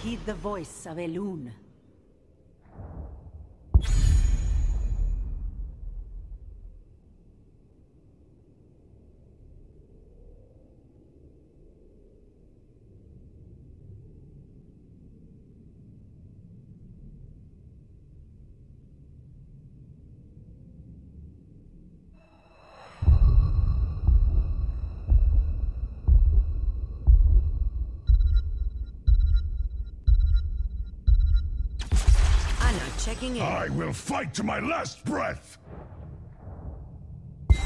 heed the voice of Elune. Checking in. I will fight to my last breath! The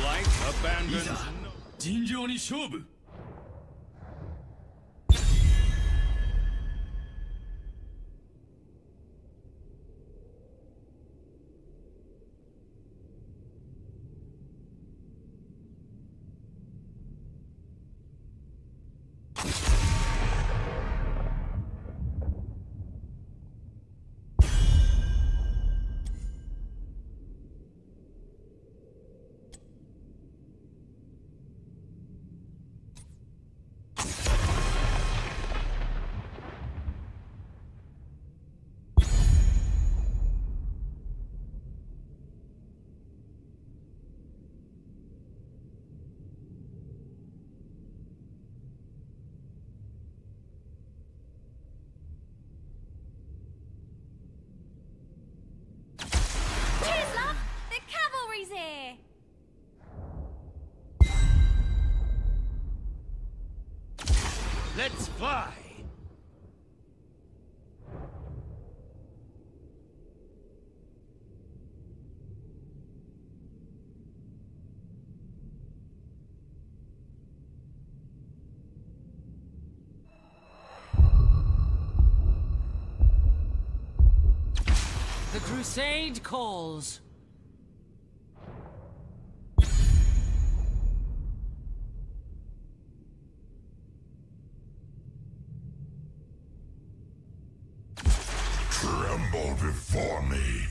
light abandons no... 尋常に勝負 Let's fly! The crusade calls. Tremble before me.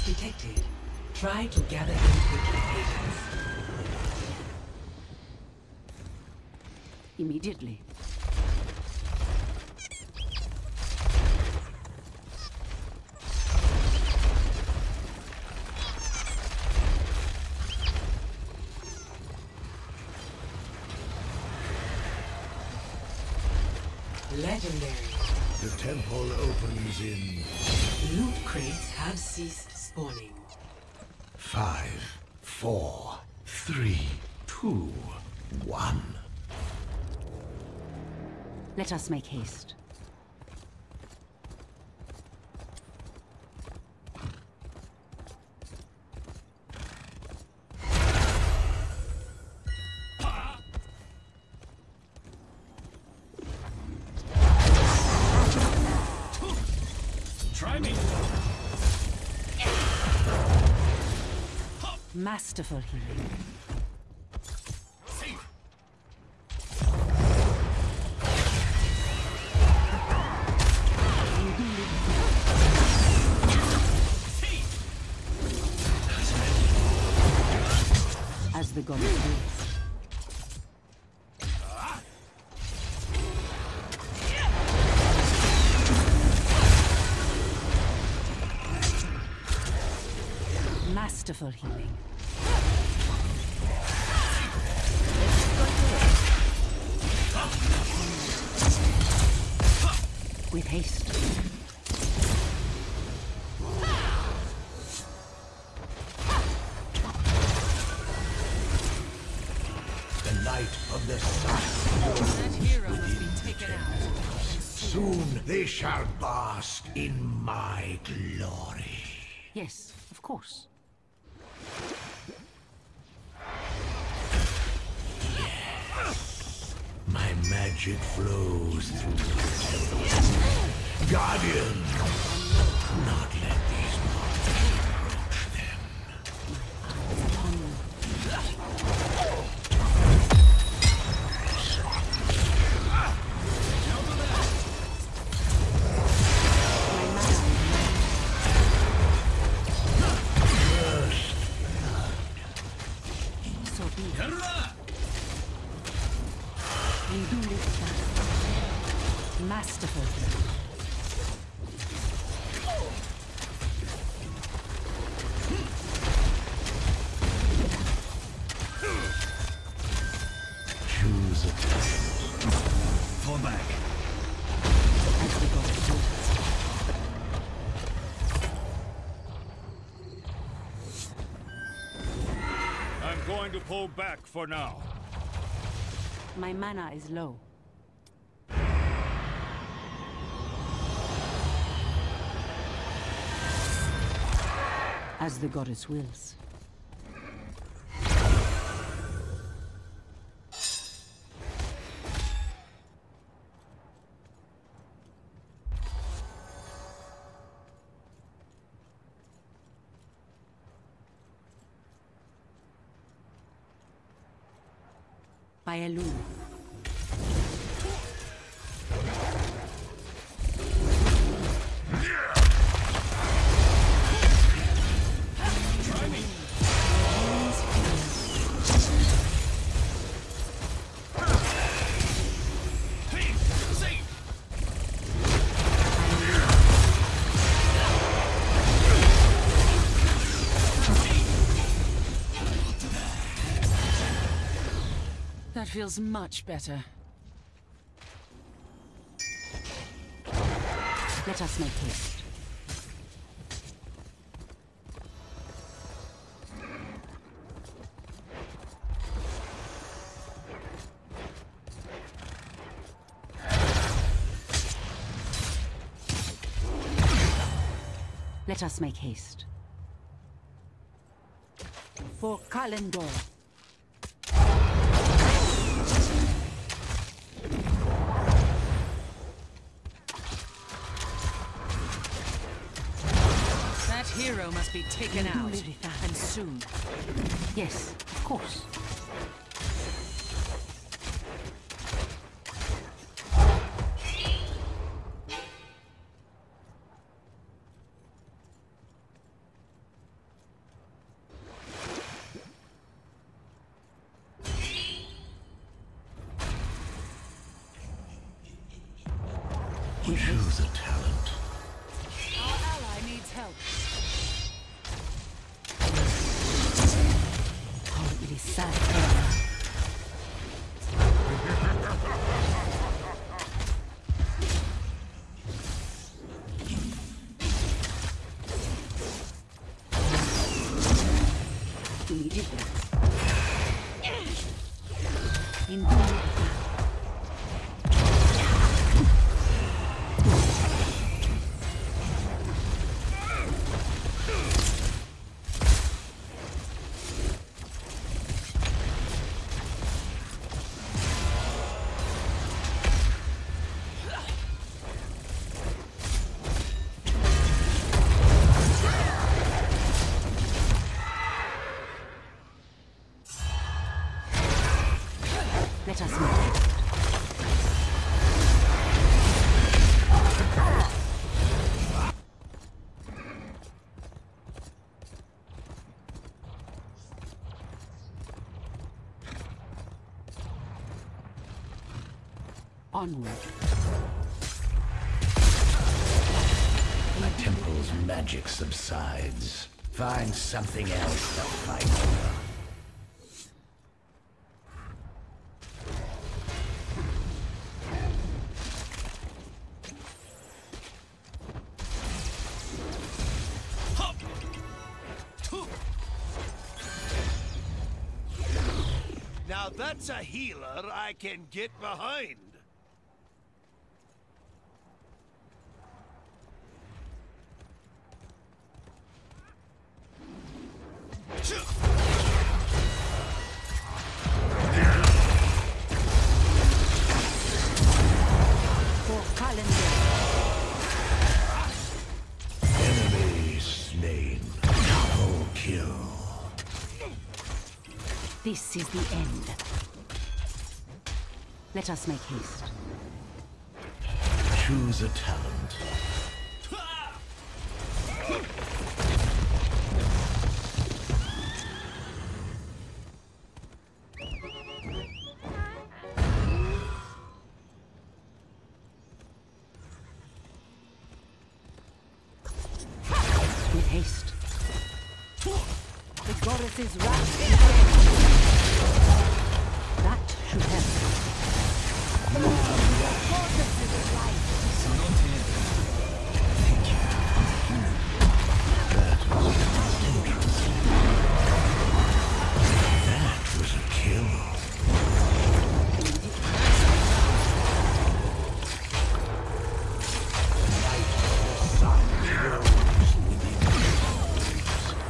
Detected. Try to gather them quickly, Agents. Immediately. Legendary. The temple opens in... Loot crates have ceased spawning. 5, 4, 3, 2, 1. Let us make haste. Masterful healing. As the goddess wills. Masterful healing. With haste. The light of the sun. That hero must be taken out. Soon they shall bask in my glory. Yes, of course. My magic flows through. Guardian, not let these monsters approach them. So be it. やるな We do live fast. Masterful healing. Choose a time. Fall back. As the goddess wills. I'm going to pull back for now. My mana is low. As the goddess wills. By a loom. That feels much better. Let us make haste. Let us make haste. For Kalendor. That hero must be taken out. And soon. Yes, of course. Choose a talent. Our ally needs help. Oh, it is sad. Immediately. Indeed. Let us move. Onward. My temple's magic subsides. Find something else to fight for. Now that's a healer I can get behind. Enemy slain. Double kill. This is the end. Let us make haste. Choose a talent. With haste. The goddess's wrath. That should help. That was a kill.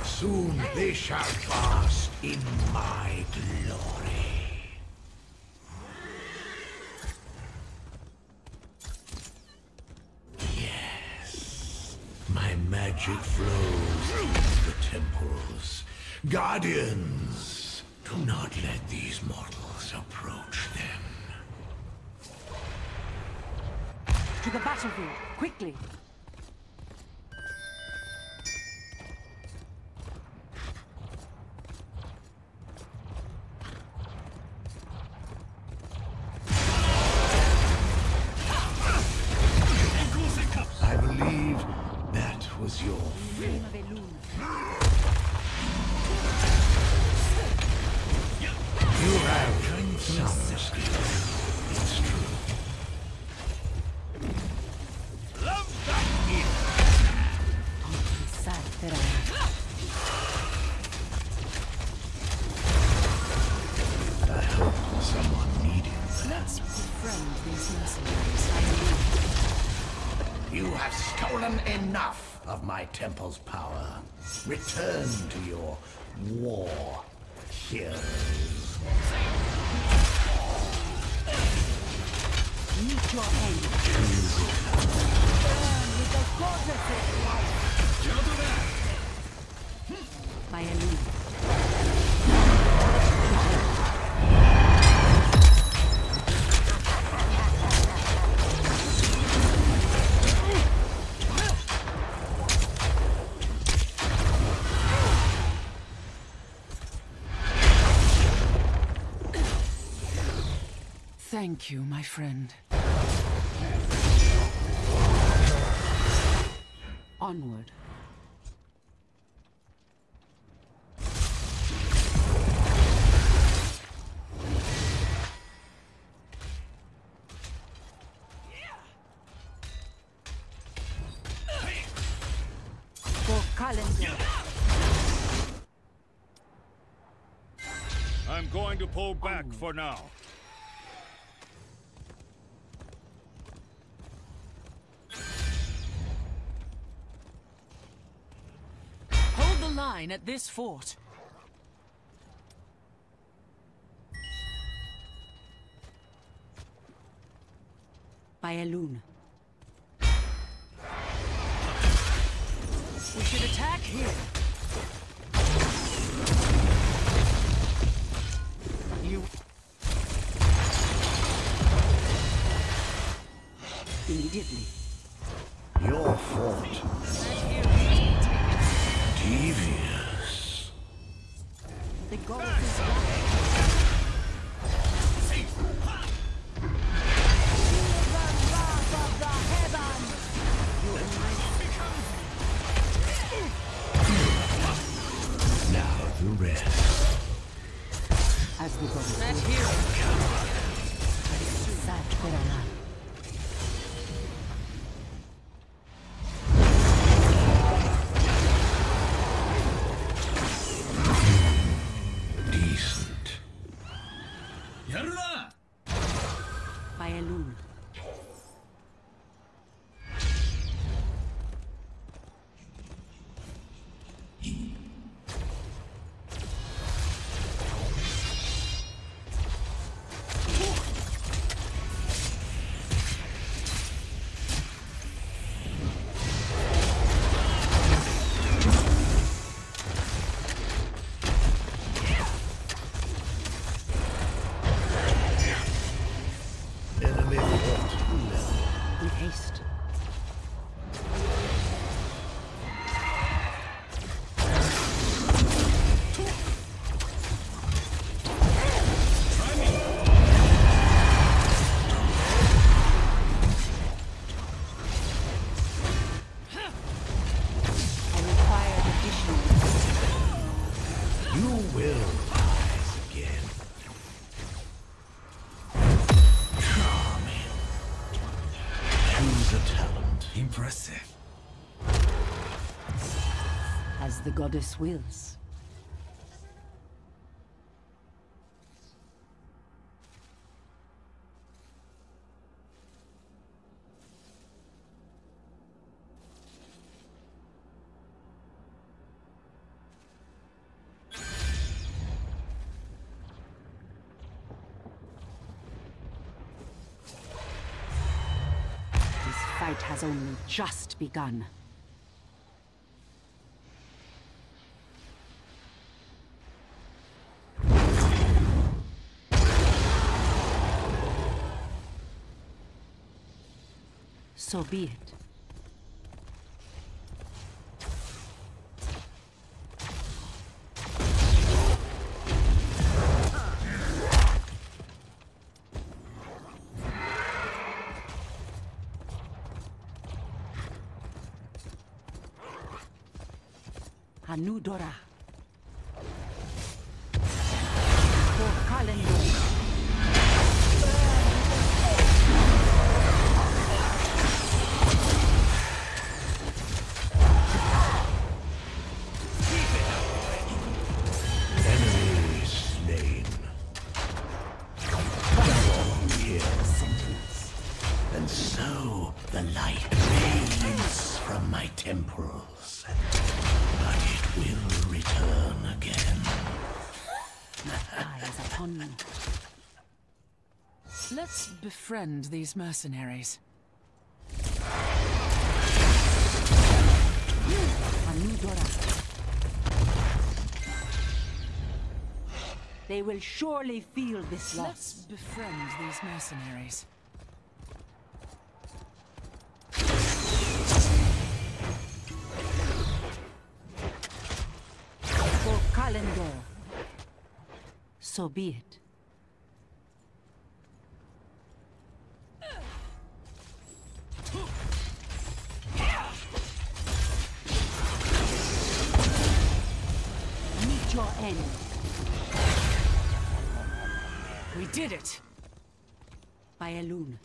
Soon they shall bask in my glory. Yes, my magic flows through the temples. Guardians, do not let these mortals approach them. To the battlefield, quickly! I believe that was your Flame of Elune. You have some skill. It's true. Love that healer. It's sad that I I hope someone needed that. Let's befriend these mercenaries, I believe. You have stolen enough of my temple's power. Return to your war heroes. Meet your end. Burn with the goddess's light. By Elune. Thank you, my friend. Onward. For calendar. I'm going to pull back for now. Hold the line at this fort. By Elune. We should attack here. You immediately. Your fort. Devious. The goddess is back. Now the rest. As the goddess That wills. hero. Sat Verana. Decent. Yaruna! By Elun. Enemy fort. With haste. I require additional. You will rise again. Charming. Choose a talent. Impressive. As the goddess wills. This fight has only just begun. So be it. Anudora. For Kalendor. Enemy slain. Double kill. And so the light rains from my temples. But it will return again. Eyes upon me. Let's befriend these mercenaries. Anudora. They will surely feel this Let's loss. befriend these mercenaries. For Kalendor. So be it. Meet your end. We did it! By Elun.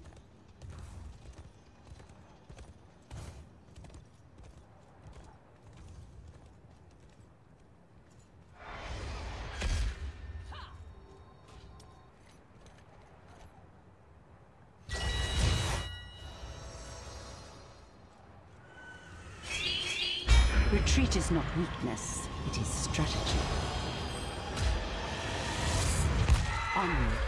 Retreat is not weakness, it is strategy. Onward.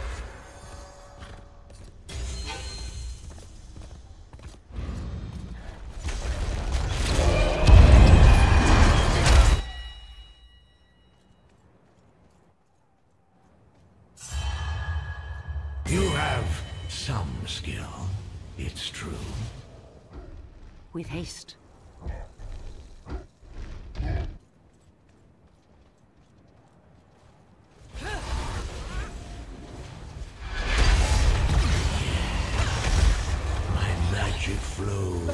You have some skill. It's true. With haste. My magic flows.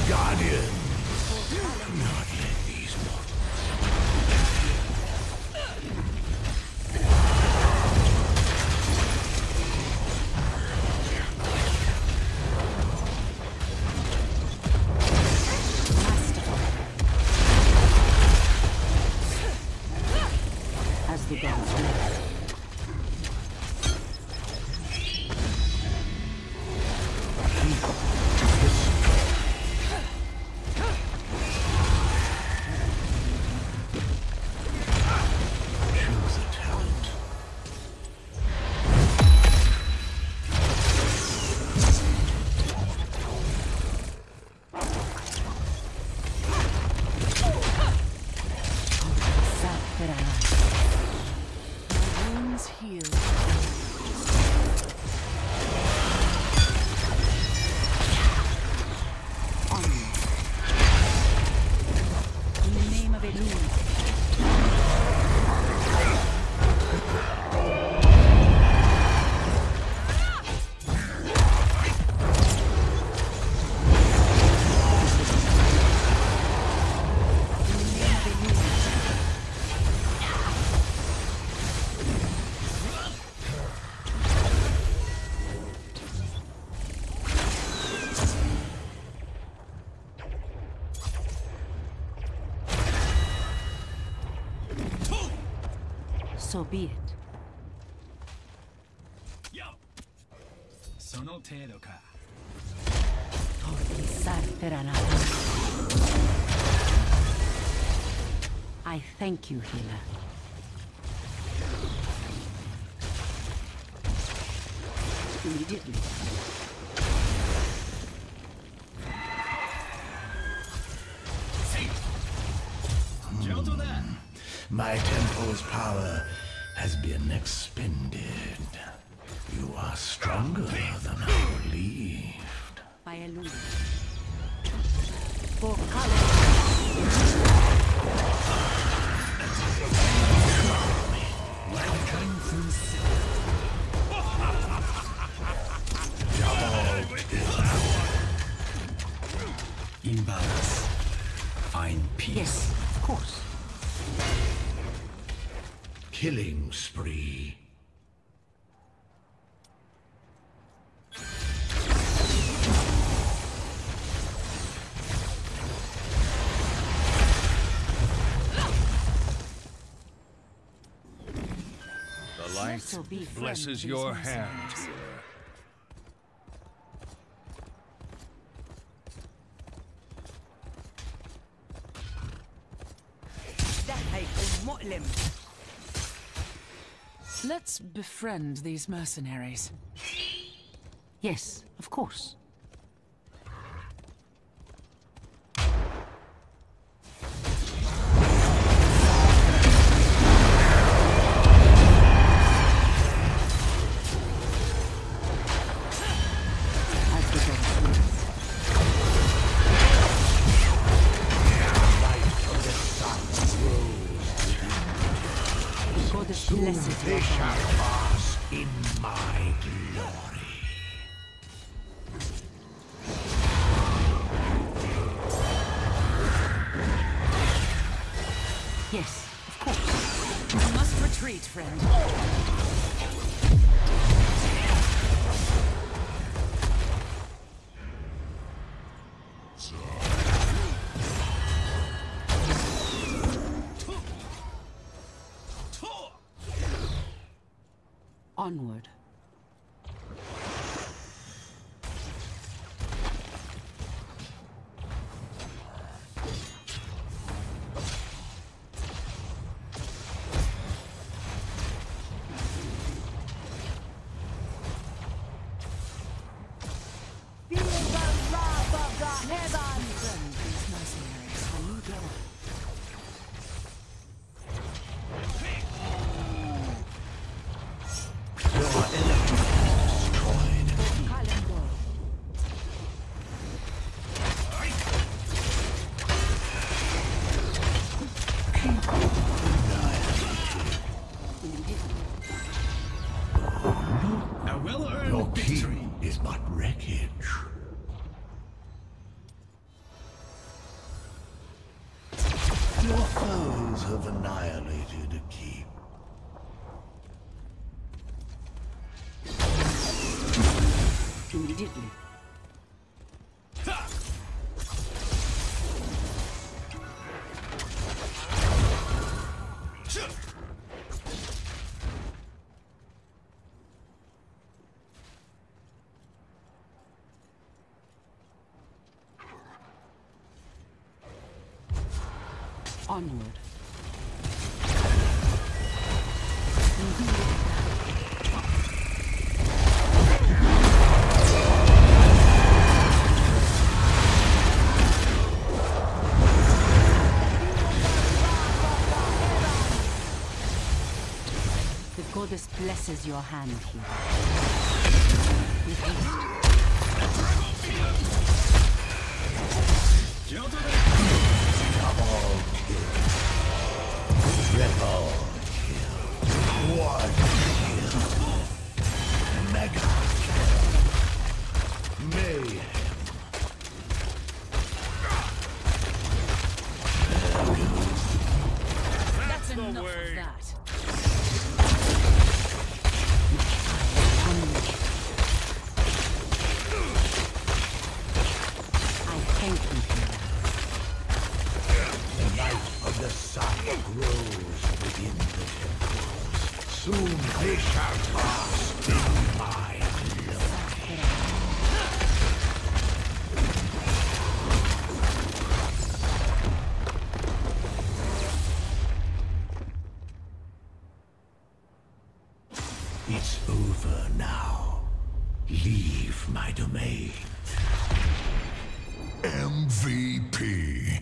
Guardian, do not let these As the gods will. choose a talent. My wounds healed. In the name of Elune. So be it. その程度か。 I thank you, healer. Immediately. Gentle there. My temple's power has been expended. You are stronger than I believed. By Elune. For color. Imbalance. Find peace. Yes, of course. Killing spree. The light Also be friends blesses with your these hand, mercenaries. healer. Let's befriend these mercenaries. Yes, of course. As the gods will. The goddess blesses They your shall hand. bask in my glory. Yes, of course. You must retreat, friend. Onward. Befriend these mercenaries. Are you together? Your enemy is destroyed. team is but wreckage. Your foes have annihilated a keep. Immediately. Onward. The goddess blesses your hand here. With haste. Double kill. Triple kill. One kill. Mega kill. Mayhem. That's the enough way. of that. I thank you for that. The light of the sun grows within the temples. Soon they shall bask in my glow. It's over now. Leave my domain. MVP.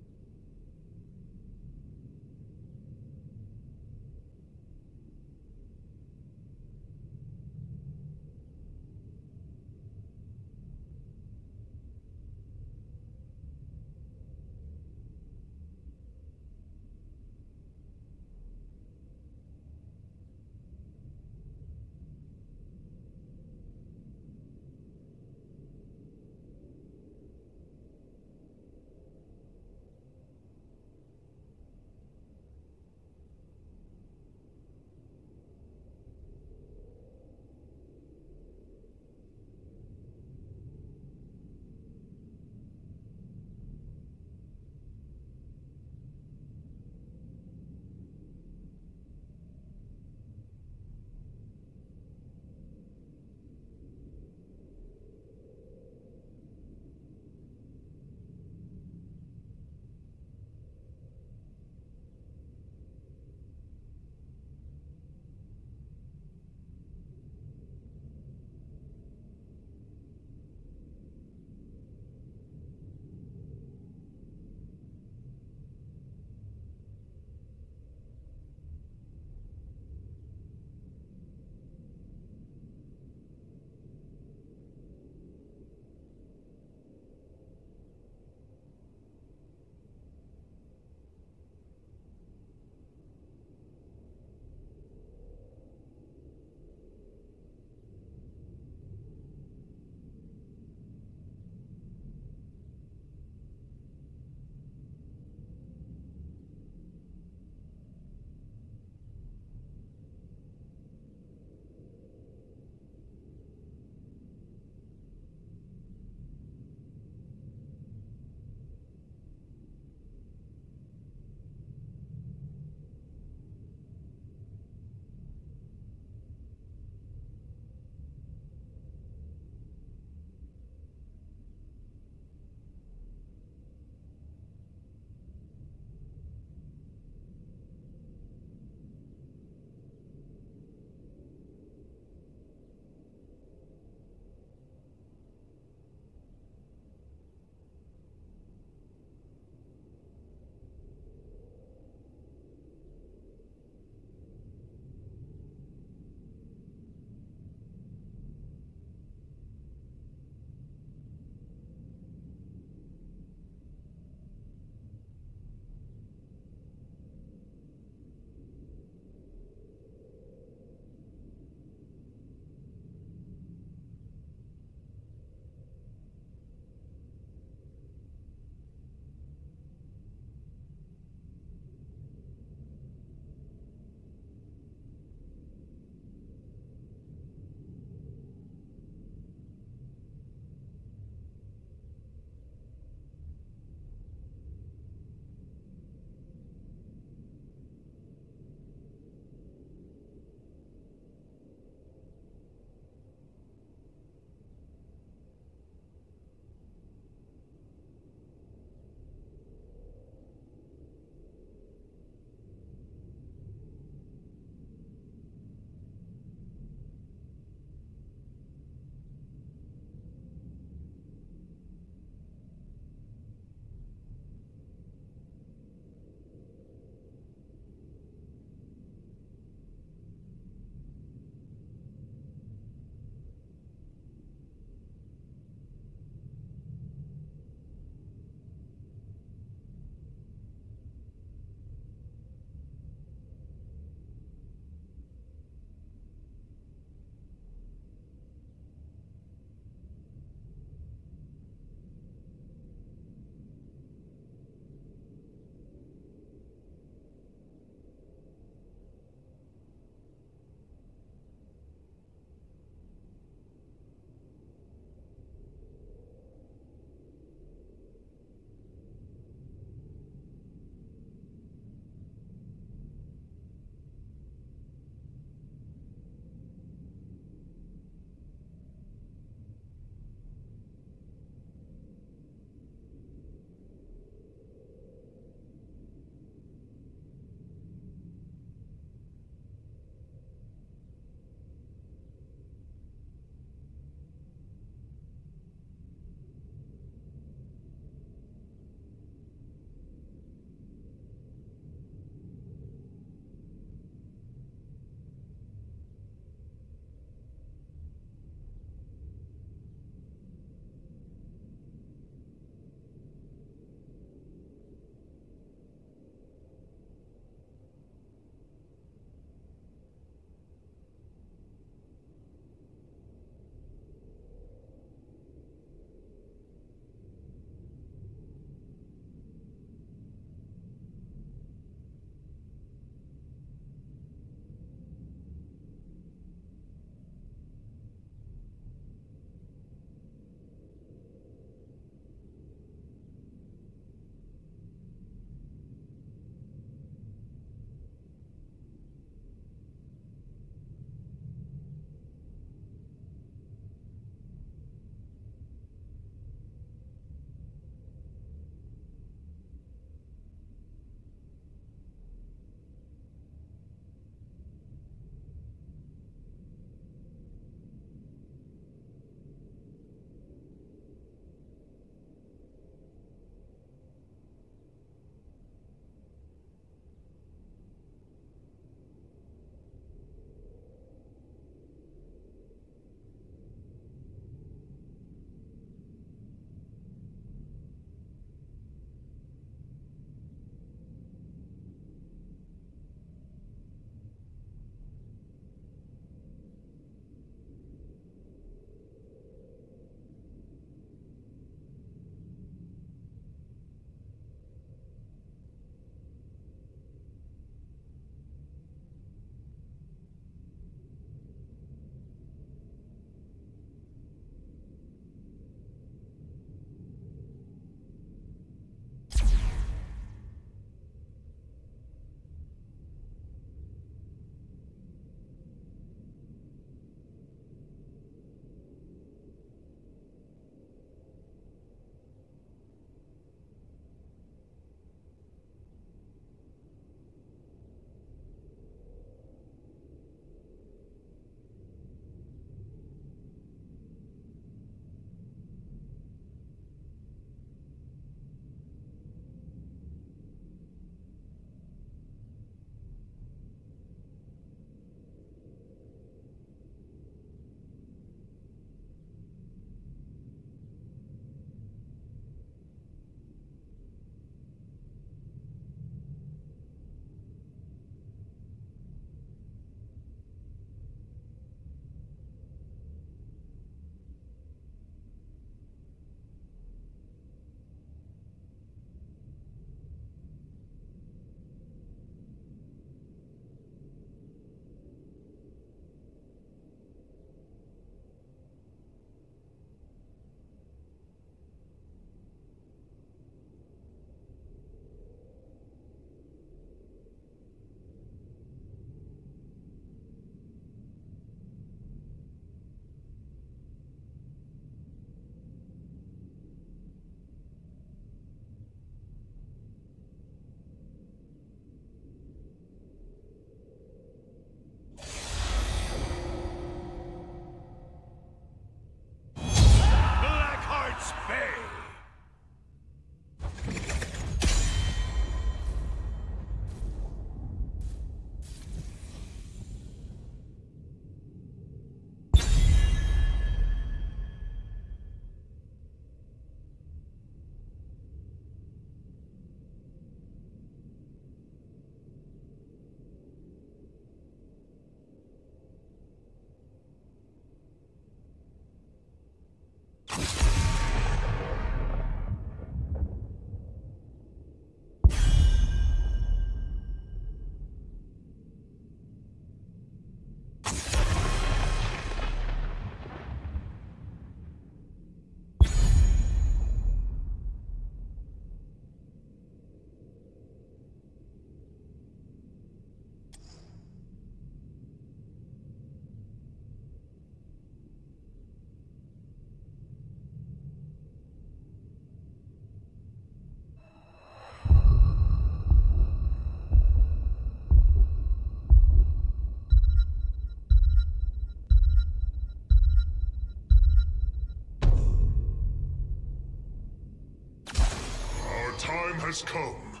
time has come.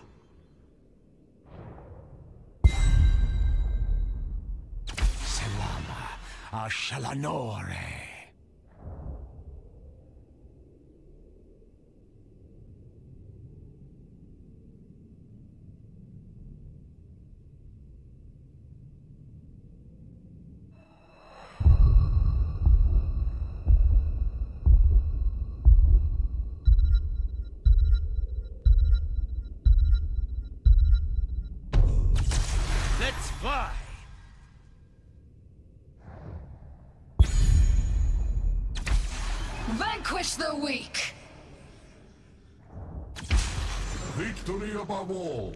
Selama Ashalanore. Let's fly! Vanquish the weak! Victory above all.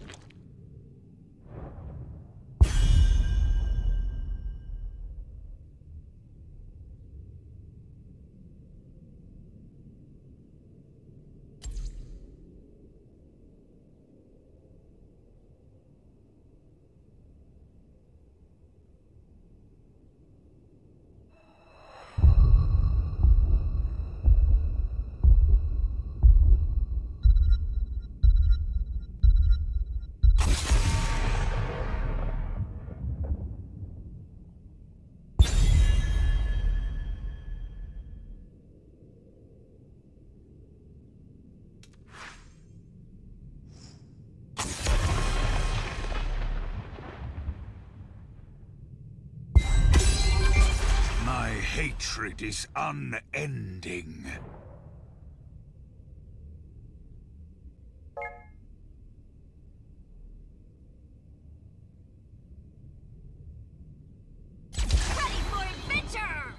My hatred is unending. Ready for adventure!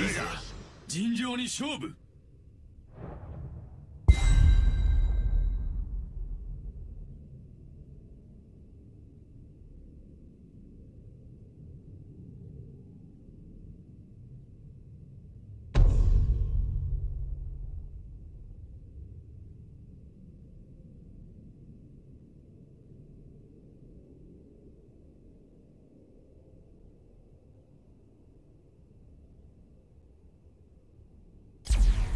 Yes. 尋常に勝負 Victory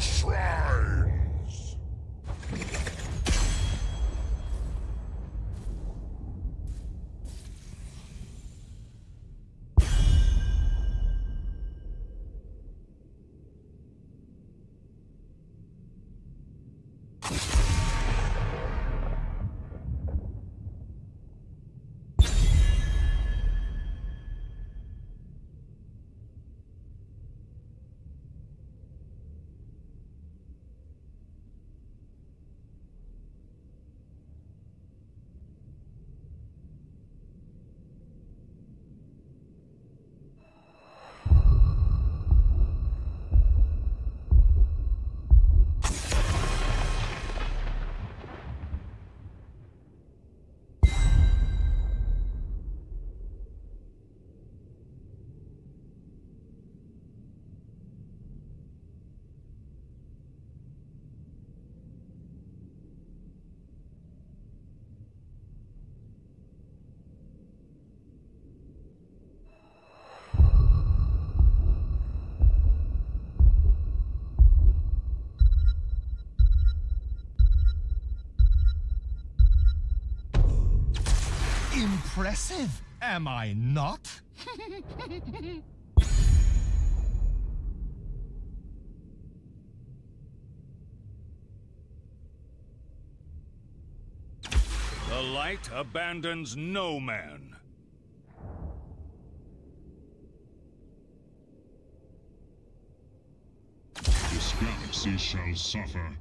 your shrines! Impressive, am I not? The light abandons no man. This galaxy shall suffer.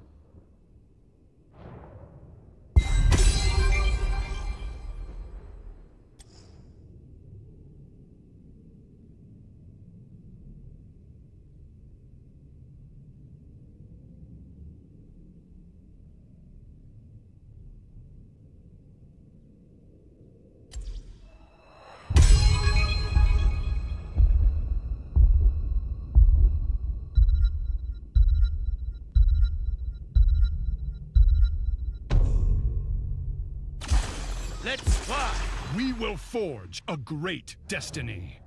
Let's fly! We will forge a great destiny.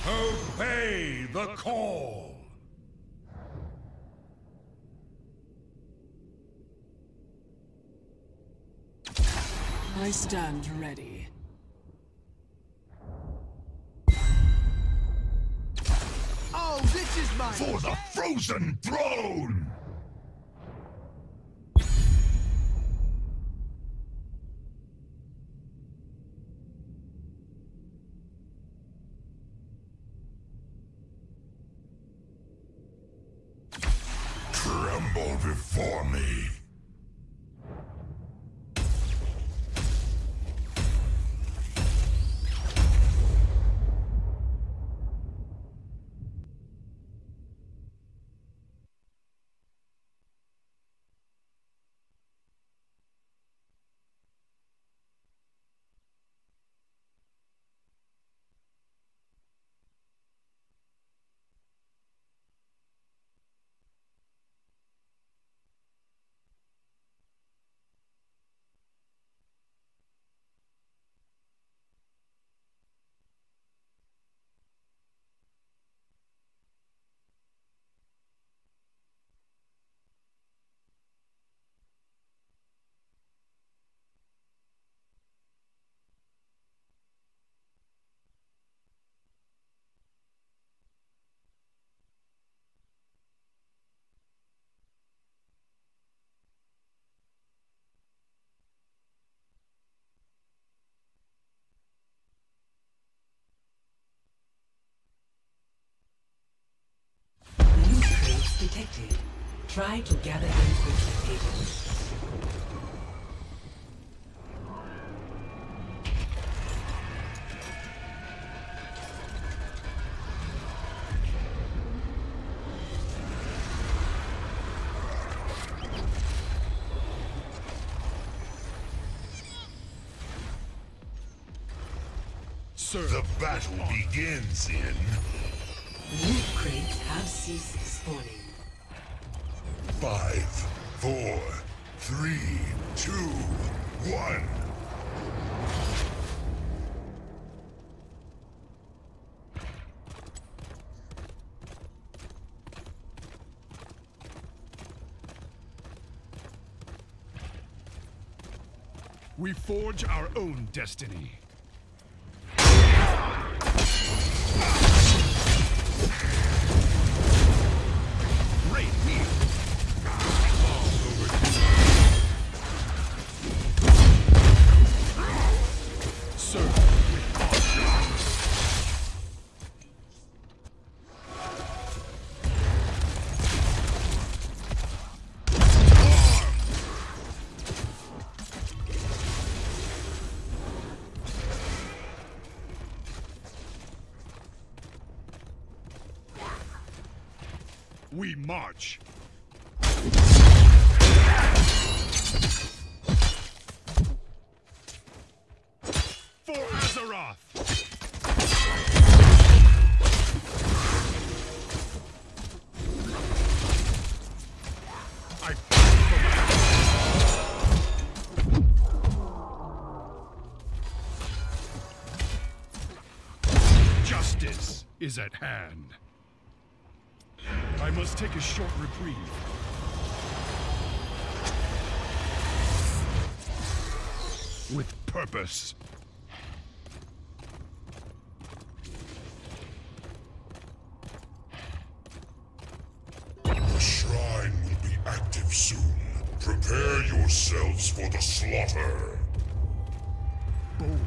Obey the call! I stand ready. Oh, this is my... For the frozen throne! Tremble before me! detected. Try to gather input immediately. The battle begins in... Loot crates have ceased spawning. 5, 4, 3, 2, 1. We forge our own destiny. Great heal. Serve with honor. We march. For Azeroth! I Justice is at hand. I must take a short reprieve. With purpose. The shrine will be active soon. Prepare yourselves for the slaughter. Bold.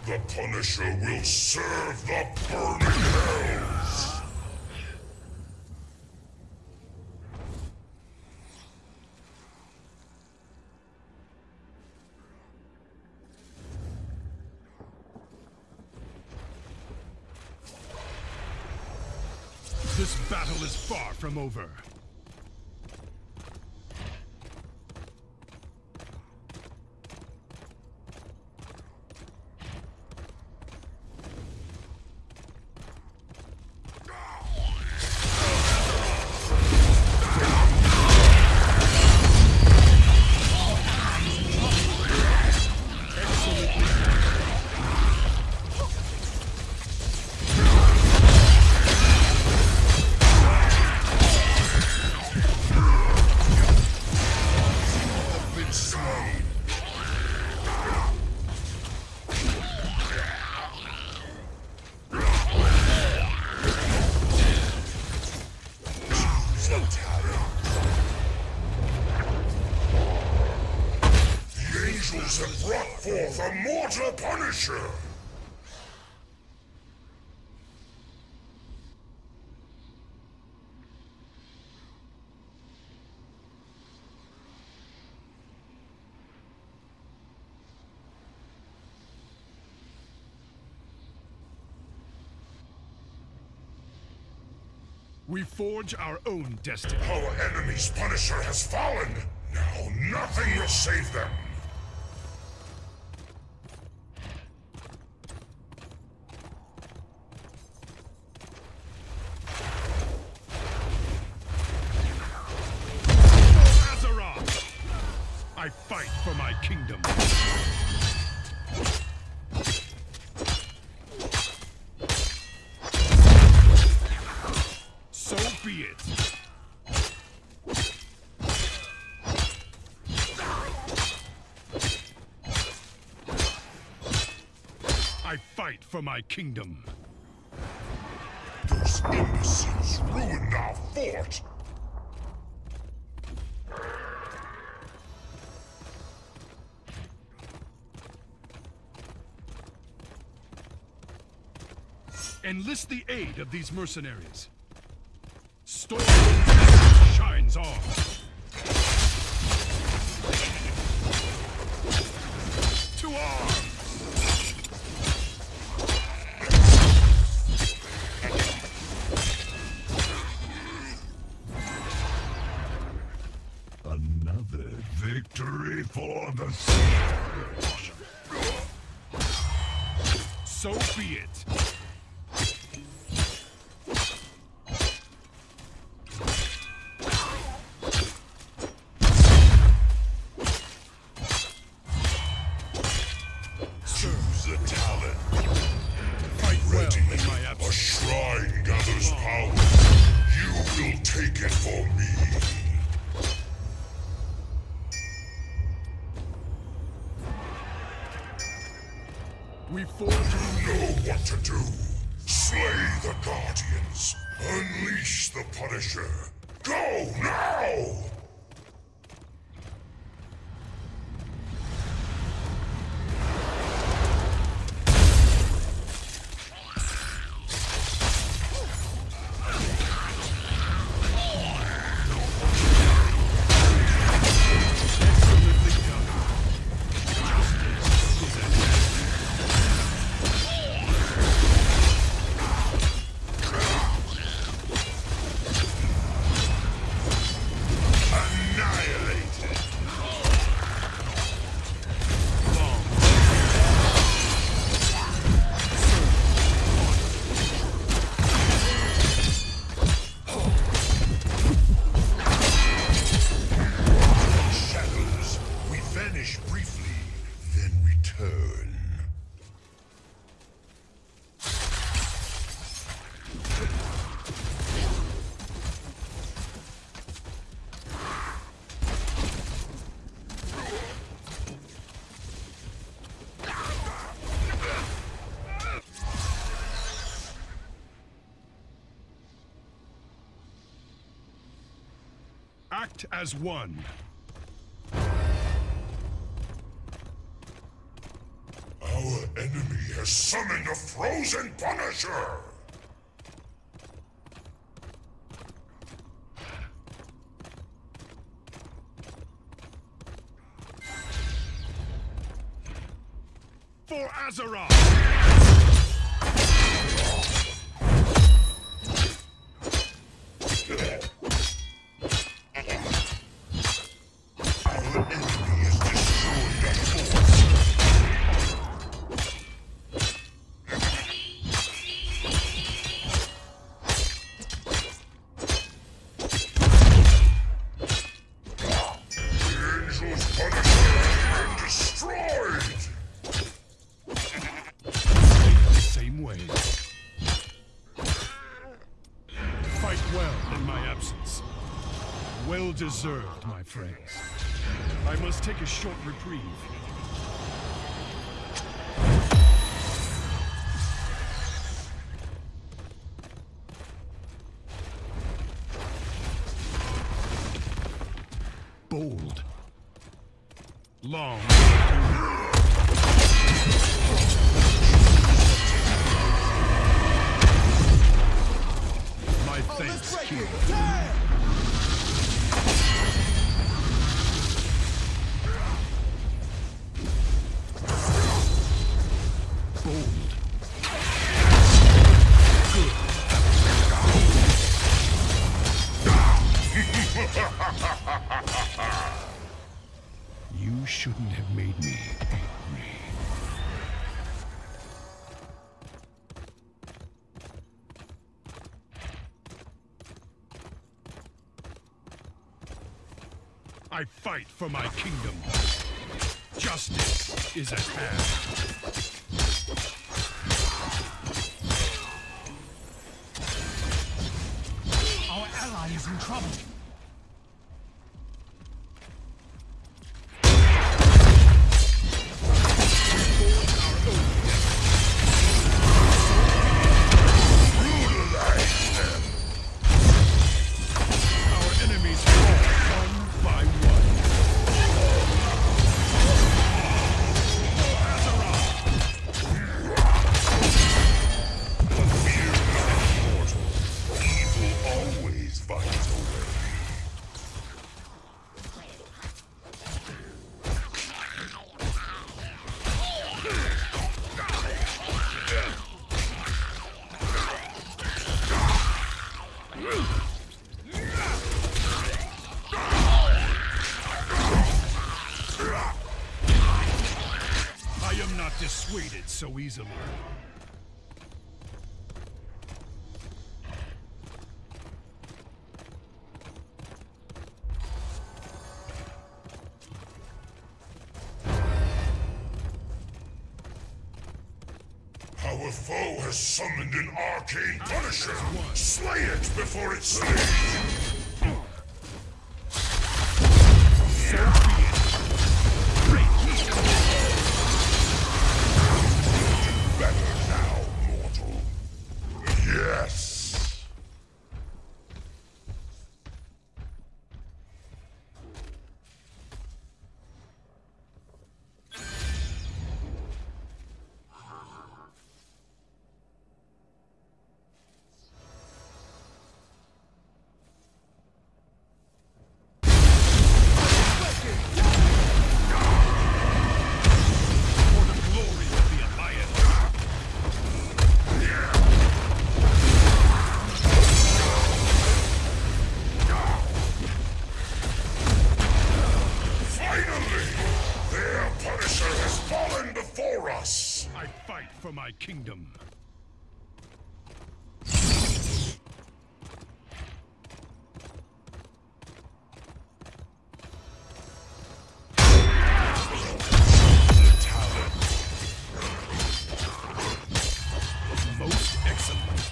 The Punisher will serve the burning hells! This battle is far from over. Have brought forth a mortal Punisher! We forge our own destiny. Our enemy's Punisher has fallen! Now nothing will save them! I fight for my kingdom. So be it. I fight for my kingdom. Those imbeciles ruined our fort! Enlist the aid of these mercenaries. Storm shines on. To arms! Another victory for the Spazz. So be it. Choose a talent. Fight well Ready. in my A absence. shrine gathers power. You will take it for me. We forge a Know what to do. Slay the Guardians. Unleash the Punisher. Go now! Act as one. Our enemy has summoned a frozen Punisher! For Azeroth! Well deserved, my friends. I must take a short reprieve. Bold. Long. My thanks, King. You shouldn't have made me angry. I fight for my kingdom. Justice is at hand. Our ally is in trouble. The dissuaded so easily. Our foe has summoned an arcane punisher. Slay it before it slays. Better now, mortal. Yes. I fight for my kingdom. Most excellent.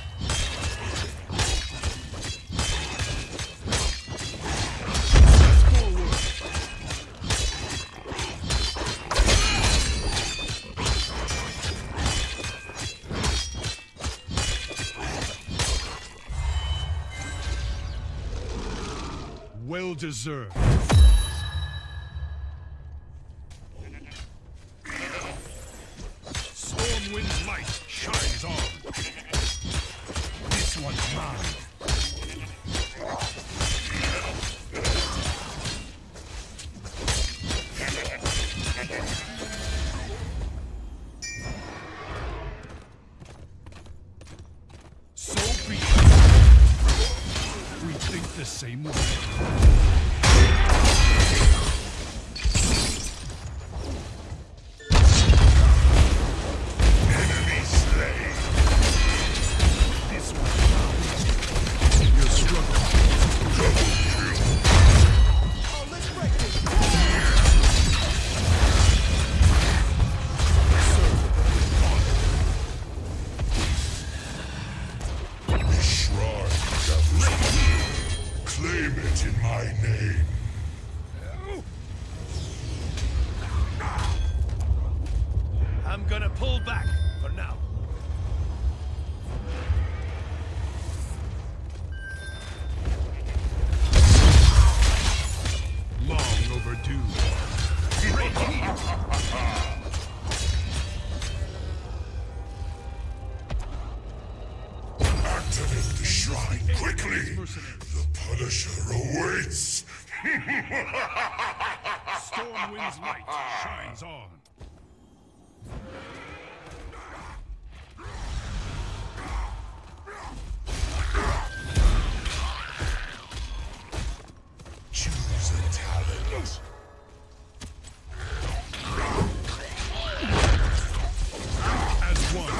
Well deserved. Stormwind's light shines on. This one's mine. So be it. We think the same way. Claim it in my name. I'm gonna pull back for now. Long overdue. Great heat. Activate the shrine quickly! The Punisher awaits! Stormwind's light shines on. Choose a talent. As one.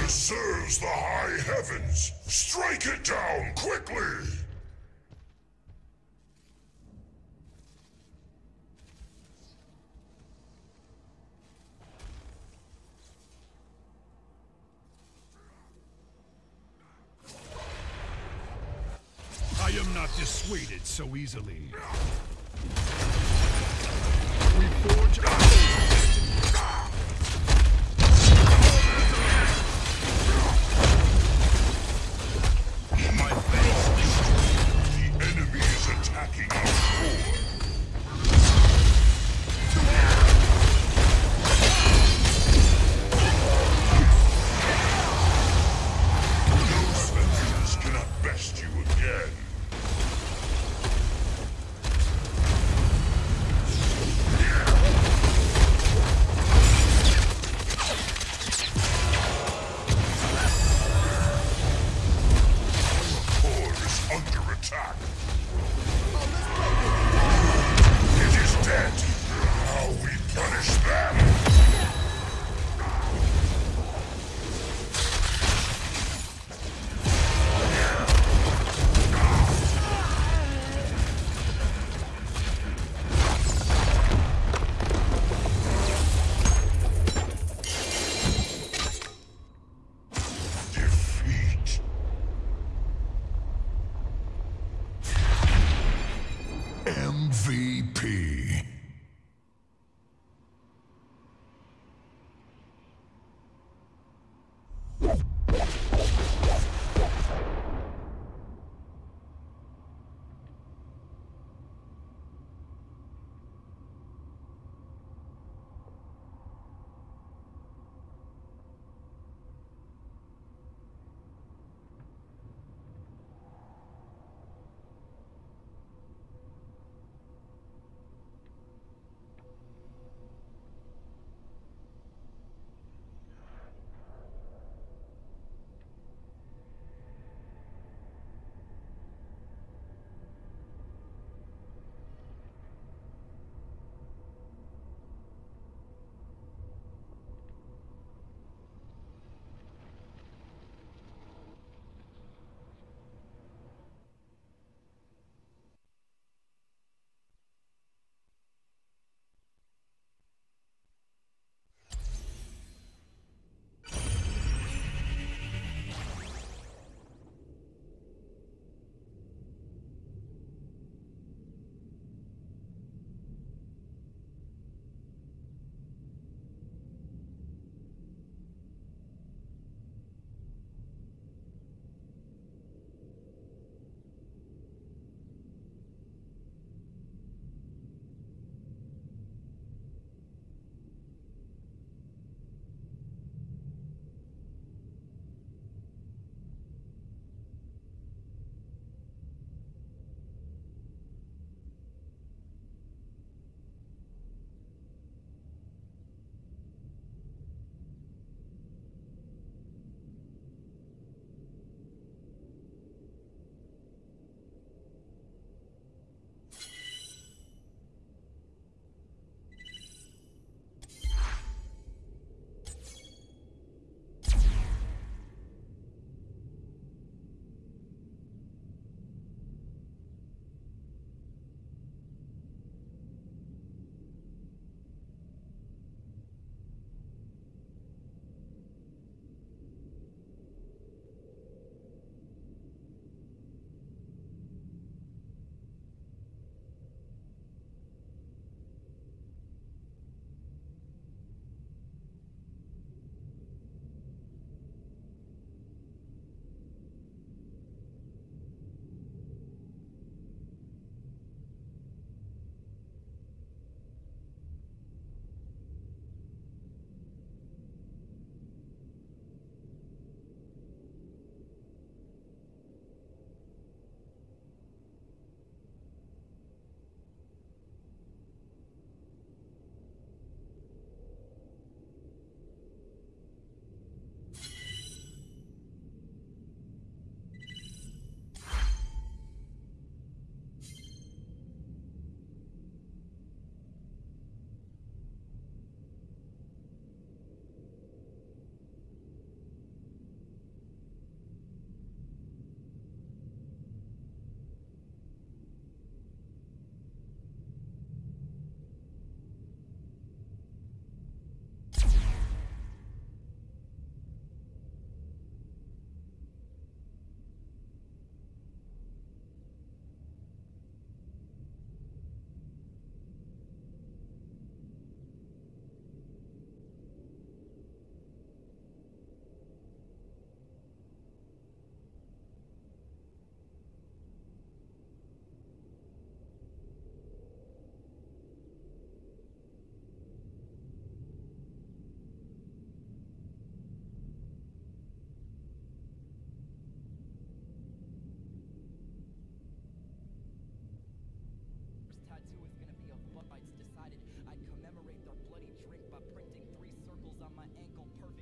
Serves the high heavens! Strike it down, quickly! I am not dissuaded so easily. We forge our own destiny. My face. The enemy is attacking our core.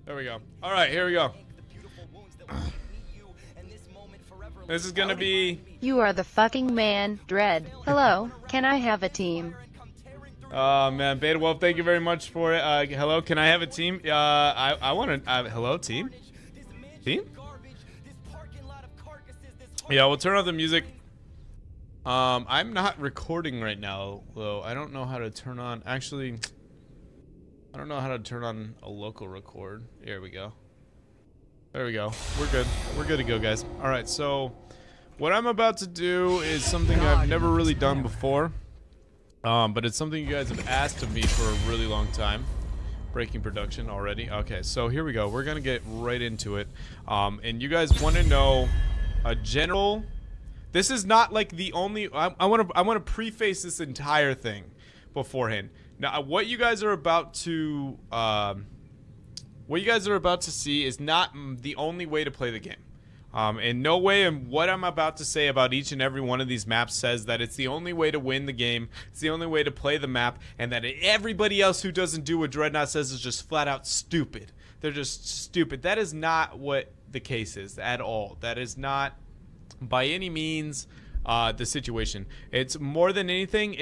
There we go. All right, here we go. This is gonna be. You are the fucking man, Dread. Hello, can I have a team? Oh man, Beta Wolf, thank you very much for it. Hello, can I have a team? I want to. Hello, team. Team. Yeah, we'll turn off the music. I'm not recording right now, though. I don't know how to turn on. Actually, I don't know how to turn on a local record. Here we go. There we go. We're good. We're good to go, guys. All right. So, what I'm about to do is something I've never really done before, but it's something you guys have asked of me for a really long time. Breaking production already. Okay. So here we go. We're gonna get right into it. And you guys want to know a general. This is not like the only. I want to preface this entire thing beforehand. Now, what you guys are about to see is not the only way to play the game. In no way, and what I'm about to say about each and every one of these maps says that it's the only way to win the game. It's the only way to play the map, and that everybody else who doesn't do what Dreadnought says is just flat out stupid. They're just stupid. That is not what the case is at all. That is not by any means the situation. It's more than anything,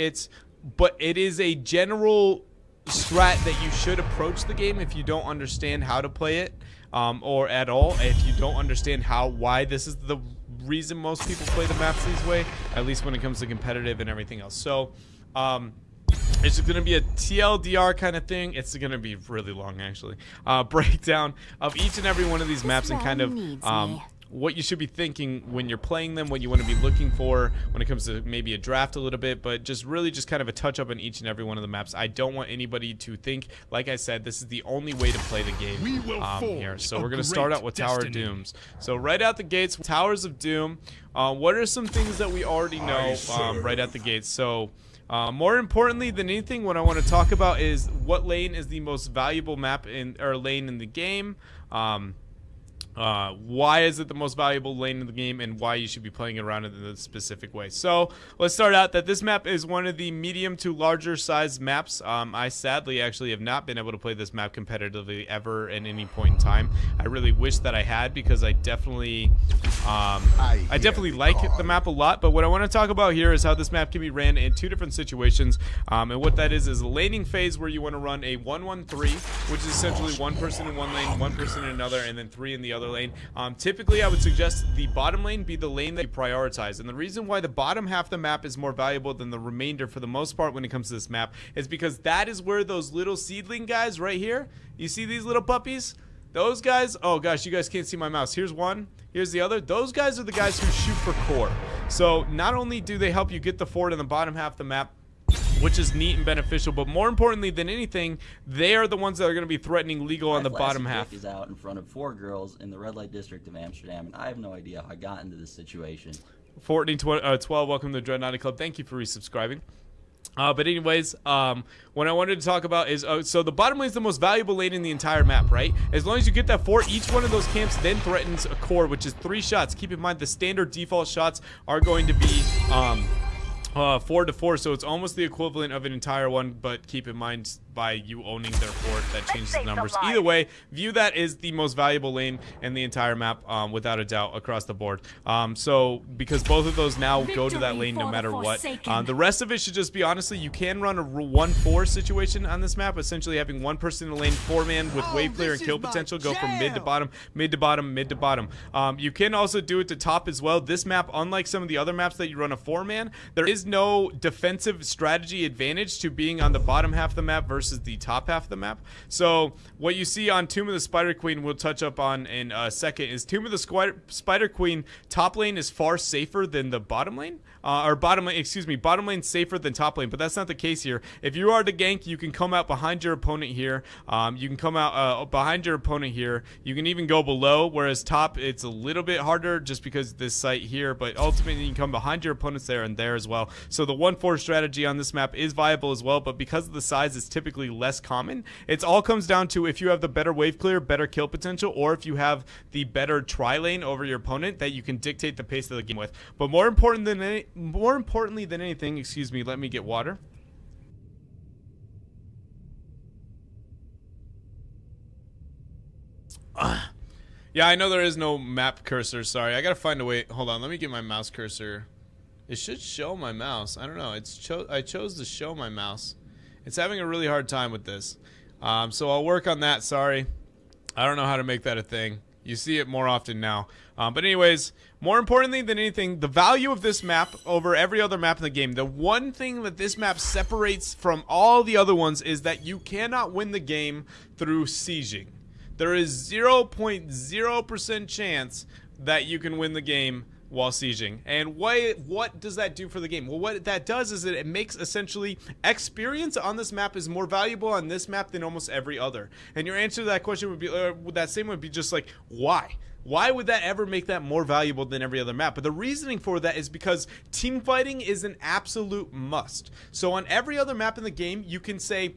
but it is a general strat that you should approach the game if you don't understand how to play it, or at all, if you don't understand why this is the reason most people play the maps this way, at least when it comes to competitive and everything else. So it's going to be a TLDR kind of thing. It's going to be really long, actually. Breakdown of each and every one of these maps and kind of what you should be thinking when you're playing them, what you want to be looking for when it comes to maybe a draft a little bit, but just really just kind of a touch up on each and every one of the maps. I don't want anybody to think, like I said, this is the only way to play the game here. So we're going to start out with Tower of Dooms. So right out the gates, Towers of Doom. What are some things that we already know right out the gates? So more importantly than anything, what I want to talk about is what lane is the most valuable map lane in the game. Why is it the most valuable lane in the game, and why you should be playing it around in a specific way. So let's start out that this map is one of the medium to larger size maps. I sadly actually have not been able to play this map competitively ever at any point in time. I really wish that I had, because I definitely like the map a lot. But what I want to talk about here is how this map can be ran in two different situations, and what that is a laning phase where you want to run a 1-1-3, which is essentially one person in one lane, one person in another, and then three in the other lane. Typically I would suggest the bottom lane be the lane that you prioritize, and the reason why the bottom half of the map is more valuable than the remainder for the most part when it comes to this map is because that is where those little seedling guys right here, you see these little puppies, those guys, oh gosh, you guys can't see my mouse, here's one, here's the other, those guys are the guys who shoot for core. So not only do they help you get the fort in the bottom half of the map, which is neat and beneficial, but more importantly than anything, they are the ones that are going to be threatening legal on the bottom half. Is out in front of 4 girls in the red light district of Amsterdam, and I have no idea how I got into this situation. 1412, welcome to the Dreadnought Club. Thank you for resubscribing. But anyways, what I wanted to talk about is, so the bottom lane is the most valuable lane in the entire map, right? As long as you get that fort, each one of those camps then threatens a core, which is 3 shots. Keep in mind the standard default shots are going to be 4 to 4, so it's almost the equivalent of an entire one, but keep in mind by you owning their fort, that changes the numbers. Either way, view that is the most valuable lane in the entire map, without a doubt, across the board. So because both of those now go to that lane no matter what. The rest of it should just be, honestly, you can run a 1-4 situation on this map, essentially having one person in the lane, 4-man with wave clear and kill potential, go from mid to bottom, mid to bottom, mid to bottom. You can also do it to top as well. This map, unlike some of the other maps that you run a 4-man, there is no defensive strategy advantage to being on the bottom half of the map versus the top half of the map. So what you see on Tomb of the Spider Queen, we'll touch up on in a second, is Tomb of the Spider Queen top lane is far safer than the bottom lane, bottom lane safer than top lane, but that's not the case here. If you are the gank, you can come out behind your opponent here. You can come out behind your opponent here. You can even go below, whereas top, it's a little bit harder just because this site here, but ultimately you can come behind your opponents there and there as well. So the 1-4 strategy on this map is viable as well, but because of the size, it's typically less common. It all comes down to if you have the better wave clear, better kill potential, or if you have the better tri lane over your opponent that you can dictate the pace of the game with. But more importantly than anything, excuse me, let me get water. Yeah, I know there is no map cursor. Sorry, I gotta find a way. Hold on, let me get my mouse cursor. It should show my mouse. I don't know. I chose to show my mouse. It's having a really hard time with this. So I'll work on that. Sorry. I don't know how to make that a thing. You see it more often now. But anyways, more importantly than anything, the value of this map over every other map in the game, the one thing that this map separates from all the other ones is that you cannot win the game through sieging. There is 0.0% chance that you can win the game while sieging. And what does that do for the game? Well, what that does is that it makes essentially experience on this map is more valuable on this map than almost every other. And your answer to that question would be, that same would be just like, why? Why would that ever make that more valuable than every other map? But the reasoning for that is because team fighting is an absolute must. So on every other map in the game, you can say,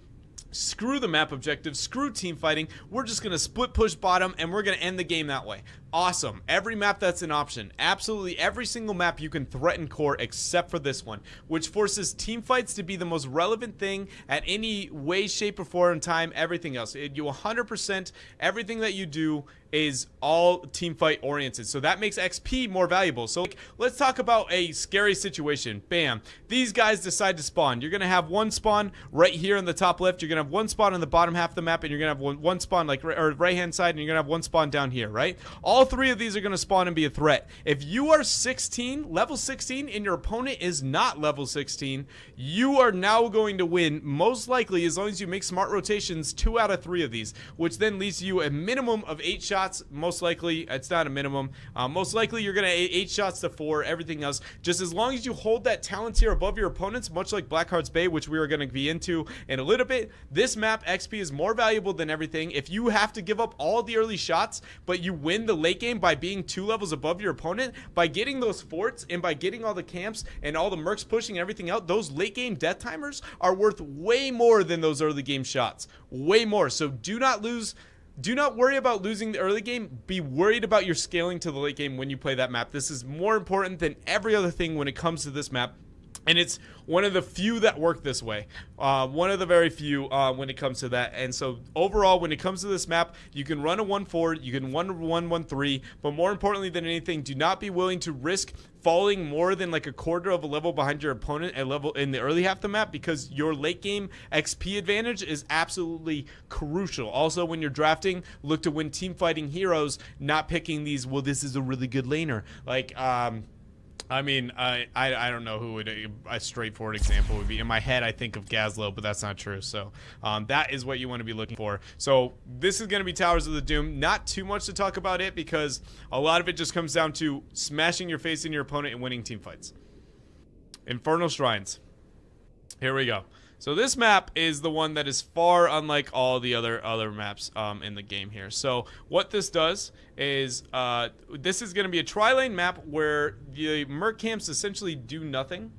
screw the map objective, screw team fighting, we're just going to split push bottom and we're going to end the game that way. Awesome. Every map that's an option. Absolutely every single map you can threaten core except for this one, which forces team fights to be the most relevant thing at any way, shape, or form in time, everything else. You 100%, everything that you do is all team fight oriented. So that makes XP more valuable. So let's talk about a scary situation. Bam. These guys decide to spawn. You're going to have one spawn right here in the top left. You're going to have one spawn in the bottom half of the map, and you're going to have one spawn like right hand side, and you're going to have one spawn down here, right? All three of these are going to spawn and be a threat. If you are 16, level 16, and your opponent is not level 16, you are now going to win, most likely, as long as you make smart rotations, 2 out of 3 of these, which then leads you a minimum of 8 shots. Most likely, it's not a minimum. Most likely, you're going to 8 shots to 4, everything else. Just as long as you hold that talent tier above your opponents, much like Blackheart's Bay, which we are going to be into in a little bit, this map, XP, is more valuable than everything. If you have to give up all the early shots, but you win the late game by being 2 levels above your opponent, by getting those forts and by getting all the camps and all the mercs pushing everything out, those late game death timers are worth way more than those early game shots. Way more. So do not lose. Do not worry about losing the early game. Be worried about your scaling to the late game when you play that map. This is more important than every other thing when it comes to this map. And it's one of the few that work this way. One of the very few when it comes to that. And so overall, when it comes to this map, you can run a 1-4, you can run a 1-1-3, but more importantly than anything, do not be willing to risk falling more than like a quarter of a level behind your opponent at level in the early half of the map, because your late game XP advantage is absolutely crucial. Also, when you're drafting, look to win team fighting heroes, not picking these, well, this is a really good laner. Like, I mean, I don't know who would a straightforward example would be. In my head, I think of Gazlo, but that's not true. So that is what you want to be looking for. So this is going to be Towers of the Doom. Not too much to talk about it, because a lot of it just comes down to smashing your face in your opponent and winning team fights. Infernal Shrines. Here we go. So this map is the one that is far unlike all the other maps in the game here. So what this does is this is going to be a tri-lane map where the merc camps essentially do nothing.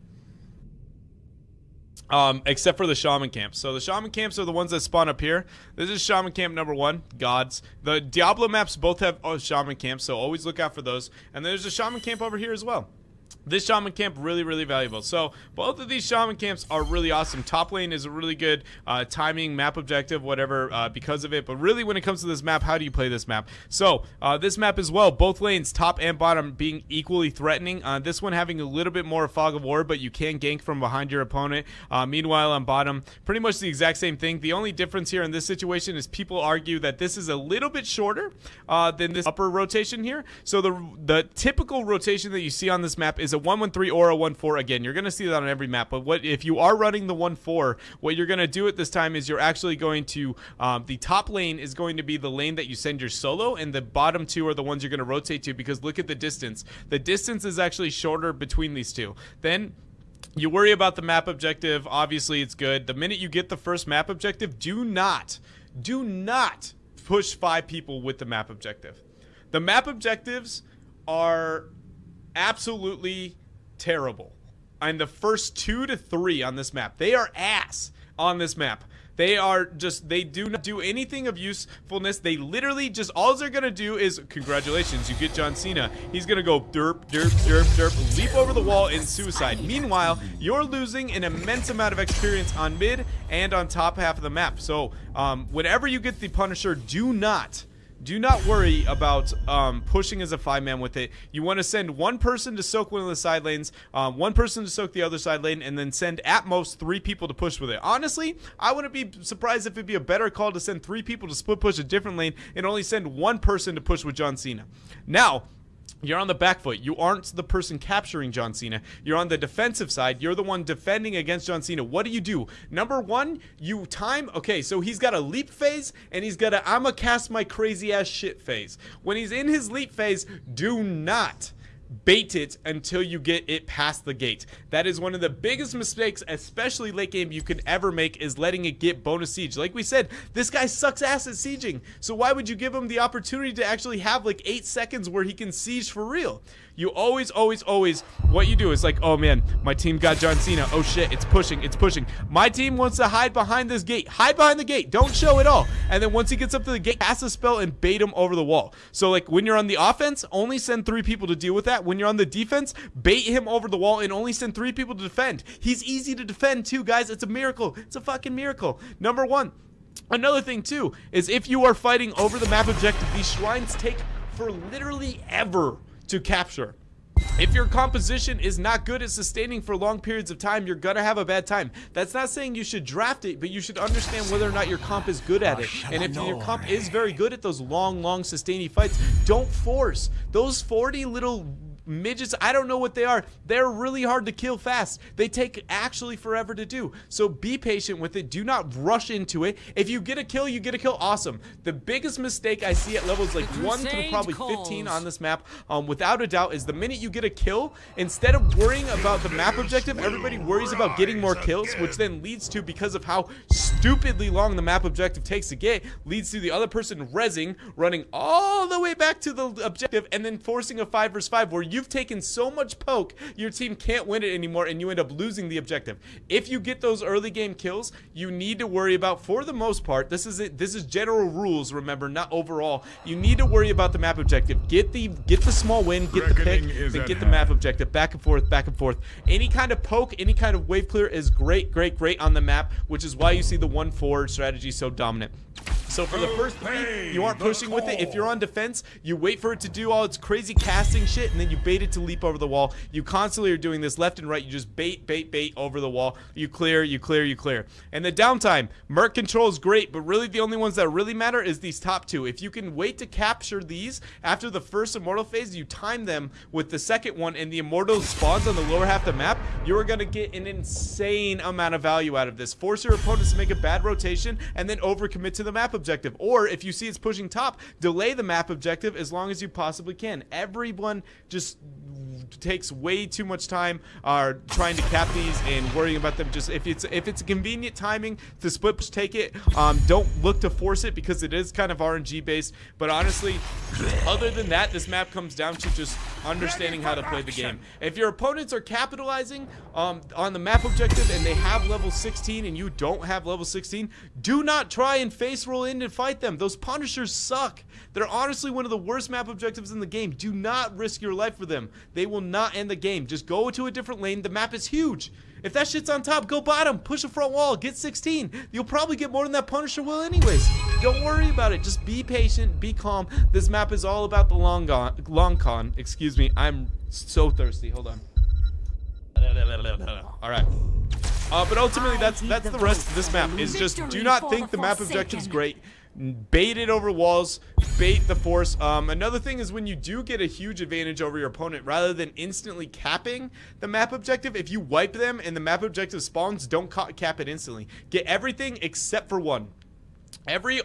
Except for the shaman camps. So the shaman camps are the ones that spawn up here. This is shaman camp number 1, gods. The Diablo maps both have shaman camps, so always look out for those. And there's a shaman camp over here as well. This shaman camp really, really valuable. So both of these shaman camps are really awesome. Top lane is a really good timing, map objective, whatever, because of it. But really, when it comes to this map, how do you play this map? So this map as well, both lanes, top and bottom, being equally threatening. This one having a little bit more fog of war, but you can gank from behind your opponent. Meanwhile, on bottom, pretty much the exact same thing. The only difference here in this situation is people argue that this is a little bit shorter than this upper rotation here. So the typical rotation that you see on this map is a 1-1-3 or a 1-4. Again, you're going to see that on every map. But what if you are running the 1-4, what you're going to do at this time is you're actually going to the top lane is going to be the lane that you send your solo, and the bottom 2 are the ones you're going to rotate to, because look at the distance. The distance is actually shorter between these two. Then you worry about the map objective. Obviously, it's good. The minute you get the first map objective, do not push 5 people with the map objective. The map objectives are absolutely terrible. And the first 2 to 3 on this map, they are ass on this map. They are just, they do not do anything of usefulness. They literally just, all they're going to do is, congratulations, you get John Cena. He's going to go derp, derp, derp, derp, leap over the wall and suicide. Meanwhile, you're losing an immense amount of experience on mid and on top half of the map. So whenever you get the Punisher, do not do not worry about pushing as a 5-man with it. You want to send one person to soak one of the side lanes, one person to soak the other side lane, and then send at most 3 people to push with it. Honestly, I wouldn't be surprised if it'd be a better call to send 3 people to split push a different lane and only send 1 person to push with John Cena. Now, you're on the back foot. You aren't the person capturing John Cena. You're on the defensive side. You're the one defending against John Cena. What do? Number 1, you time. Okay, so he's got a leap phase, and he's got a I'ma cast my crazy ass shit phase. When he's in his leap phase, do not bait it until you get it past the gate. That is one of the biggest mistakes, especially late game, you could ever make, is letting it get bonus siege. Like we said, this guy sucks ass at sieging, so why would you give him the opportunity to actually have like 8 seconds where he can siege for real? You always, what you do is like, oh man, my team got John Cena. Oh shit, it's pushing. My team wants to hide behind this gate. Hide behind the gate. Don't show at all. And then once he gets up to the gate, cast a spell and bait him over the wall. So like when you're on the offense, only send 3 people to deal with that. When you're on the defense, bait him over the wall and only send 3 people to defend. He's easy to defend too, guys. It's a miracle. It's a fucking miracle. Number 1. Another thing too is if you are fighting over the map objective, these shrines take for literally ever to capture. If your composition is not good at sustaining for long periods of time, you're gonna have a bad time. That's not saying you should draft it, but you should understand whether or not your comp is good at it. And if your comp is very good at those long sustaining fights, don't force. Those 40 little midgets, I don't know what they are. They're really hard to kill fast. They take actually forever to do. So be patient with it. Do not rush into it. If you get a kill, you get a kill. Awesome. The biggest mistake I see at levels like 1 through probably 15 on this map, without a doubt, is the minute you get a kill, instead of worrying about the map objective, everybody worries about getting more kills, which then leads to, because of how stupidly long the map objective takes to get, leads to the other person rezzing, running all the way back to the objective, and then forcing a 5 versus 5 where you've taken so much poke, your team can't win it anymore, and you end up losing the objective. If you get those early game kills, you need to worry about, for the most part, this is general rules, remember, not overall. You need to worry about the map objective. Get the small win, get the pick, then get the map objective. Back and forth. Any kind of poke, any kind of wave clear is great on the map, which is why you see the 1-4 strategy so dominant. So for the first 3, you aren't pushing with it. If you're on defense, you wait for it to do all its crazy casting shit, and then you bait it to leap over the wall. You constantly are doing this left and right. You just bait over the wall. You clear. And the downtime, Merc control is great, but really the only ones that really matter is these top 2. If you can wait to capture these after the first immortal phase, you time them with the second one, and the immortal spawns on the lower half of the map, you are going to get an insane amount of value out of this. Force your opponents to make a bad rotation, and then overcommit to the map objective. Or if you see it's pushing top, delay the map objective as long as you possibly can. Everyone just takes way too much time trying to cap these and worrying about them. Just if it's a convenient timing to split push, take it. Don't look to force it because it is kind of RNG based, but honestly, other than that, this map comes down to just understanding how to play the game. If your opponents are capitalizing on the map objective and they have level 16 and you don't have level 16, do not try and face roll in and fight them. Those Punishers suck. They're honestly one of the worst map objectives in the game. Do not risk your life for them. They will not end the game. Just go to a different lane. The map is huge. If that shit's on top, go bottom, push a front wall, get 16. You'll probably get more than that Punisher will anyways. Don't worry about it. Just be patient, be calm. This map is all about the long con. Excuse me, I'm so thirsty. Hold on. All right. But ultimately, that's the rest of this map. Is just do not think the map objective's great. Bait it over walls, bait the force. Another thing is when you do get a huge advantage over your opponent, rather than instantly capping the map objective, if you wipe them and the map objective spawns, don't cap it instantly. Get everything except for one.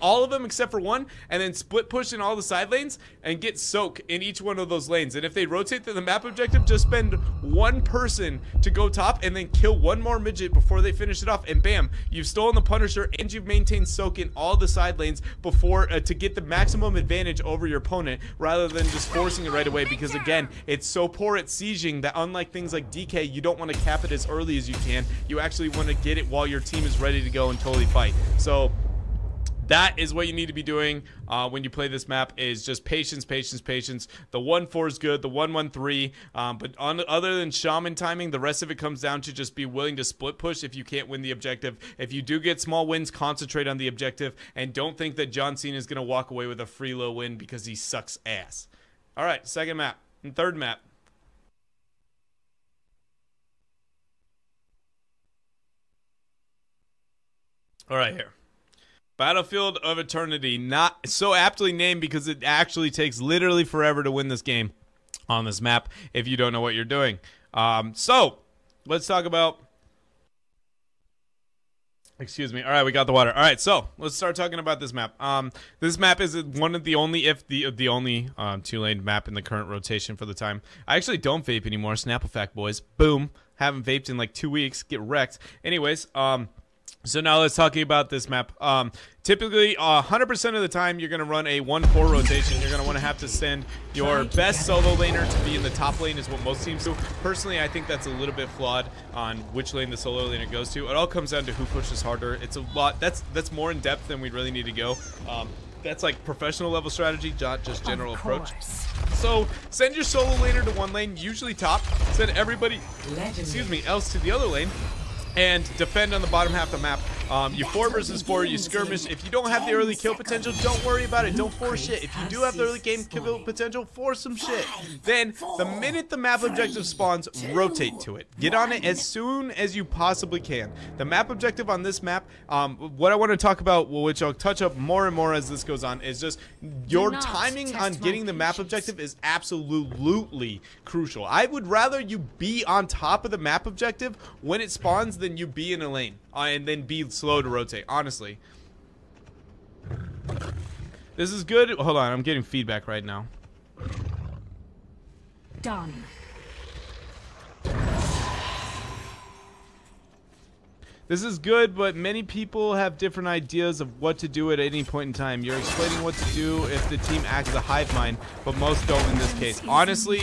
All of them except for one, and then split push in all the side lanes and get soak in each one of those lanes. And if they rotate to the map objective, just spend one person to go top and then kill one more midget before they finish it off, and bam, you've stolen the Punisher and you've maintained soak in all the side lanes before to get the maximum advantage over your opponent, rather than just forcing it right away, because again, it's so poor at sieging that unlike things like DK, you don't want to cap it as early as you can. You actually want to get it while your team is ready to go and totally fight. So That is what you need to be doing when you play this map, is just patience, patience, patience. The 1-4 is good, the 1-1-3, but other than shaman timing, the rest of it comes down to just be willing to split push if you can't win the objective. If you do get small wins, concentrate on the objective, and don't think that John Cena is going to walk away with a free low win because he sucks ass. All right, second map and third map. All right, here. Battlefield of Eternity, not so aptly named because it actually takes literally forever to win this game on this map if you don't know what you're doing. So, let's talk about... Excuse me. All right, we got the water. All right, so let's start talking about this map. This map is one of the only, if the only two-lane map in the current rotation for the time. I actually don't vape anymore. Snap effect, boys. Boom. Haven't vaped in like 2 weeks. Get wrecked. Anyways, so now let's talk about this map. Typically, 100% of the time, you're going to run a 1-4 rotation. You're going to want to have to send your best solo laner to be in the top lane is what most teams do. Personally, I think that's a little bit flawed on which lane the solo laner goes to. It all comes down to who pushes harder. It's a lot. That's more in depth than we'd really need to go. That's like professional level strategy, not just general approach. So send your solo laner to one lane, usually top. Send everybody, else to the other lane, and defend on the bottom half of the map. You 4 versus 4, you skirmish. If you don't have the early kill potential, don't worry about it. Don't force shit. If you do have the early game kill potential, force some shit. Then, the minute the map objective spawns, rotate to it. Get on it as soon as you possibly can. The map objective on this map, what I want to talk about, which I'll touch up more and more as this goes on, is just your timing on getting the map objective is absolutely crucial. I would rather you be on top of the map objective when it spawns than you be in a lane. And then be slow to rotate, honestly. This is good. Hold on, I'm getting feedback right now. Done. This is good, but many people have different ideas of what to do at any point in time. You're explaining what to do if the team acts as a hive mind, but most don't in this case. Honestly,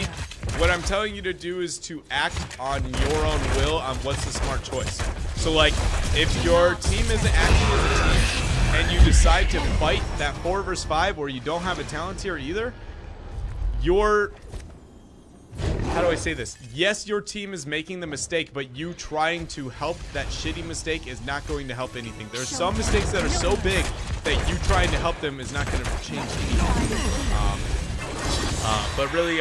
what I'm telling you to do is to act on your own will on what's the smart choice. So, like, if your team isn't acting as a team and you decide to fight that 4 versus 5 where you don't have a talent tier either, you're... How do I say this? Yes, your team is making the mistake, but you trying to help that shitty mistake is not going to help anything. There's some mistakes that are so big that you trying to help them is not going to change anything. But really,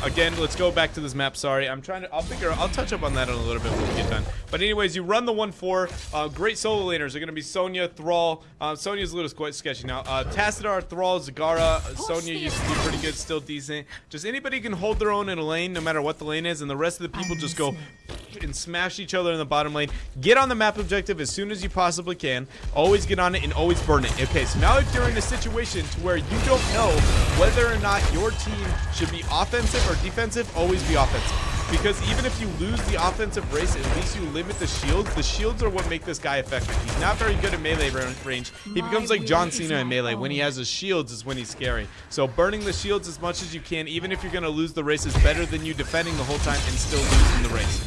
again, let's go back to this map. Sorry, I'll touch up on that in a little bit when we get done. But anyways, you run the 1-4. Great solo laners are going to be Sonya, Thrall. Sonya's a little quite sketchy now. Tassadar, Thrall, Zagara. Sonya used to be pretty good, still decent. Just anybody can hold their own in a lane, no matter what the lane is, and the rest of the people just go and smash each other in the bottom lane. Get on the map objective as soon as you possibly can. Always get on it and always burn it. Okay, so now if you're in a situation to where you don't know whether or not your team should be offensive or defensive, always be offensive. Because even if you lose the offensive race, at least you limit the shields. The shields are what make this guy effective. He's not very good at melee range. He becomes like John Cena in melee. When he has his shields is when he's scary. So burning the shields as much as you can, even if you're going to lose the race, is better than you defending the whole time and still losing the race.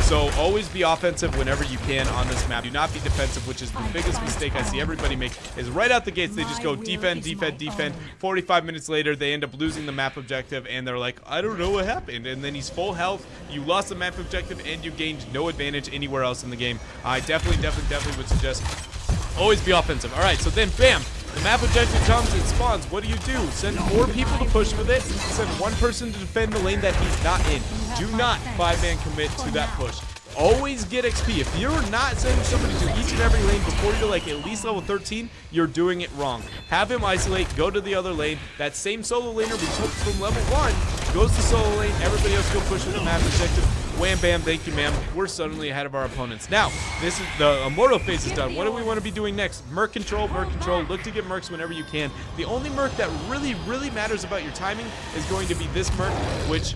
So always be offensive whenever you can on this map. Do not be defensive, which is the biggest mistake I see everybody make, is right out the gates they just go defend, defend, defend. 45 minutes later, they end up losing the map objective, and they're like, I don't know what happened. And then he's full health, you lost the map objective, and you gained no advantage anywhere else in the game. I definitely would suggest always be offensive. All right, so then bam, the map objective comes and spawns. What do? Send 4 people to push with it. Send 1 person to defend the lane that he's not in. Do not 5-man commit to that push. Always get XP. If you're not sending somebody to each and every lane before you're like at least level 13, you're doing it wrong. Have him isolate, go to the other lane. That same solo laner we took from level 1 goes to solo lane. Everybody else go push with the map objective. Wham bam, thank you ma'am. We're suddenly ahead of our opponents. Now, this is the Immortal phase is done. What do we want to be doing next? Merc control, merc control. Look to get mercs whenever you can. The only merc that really matters about your timing is going to be this merc, which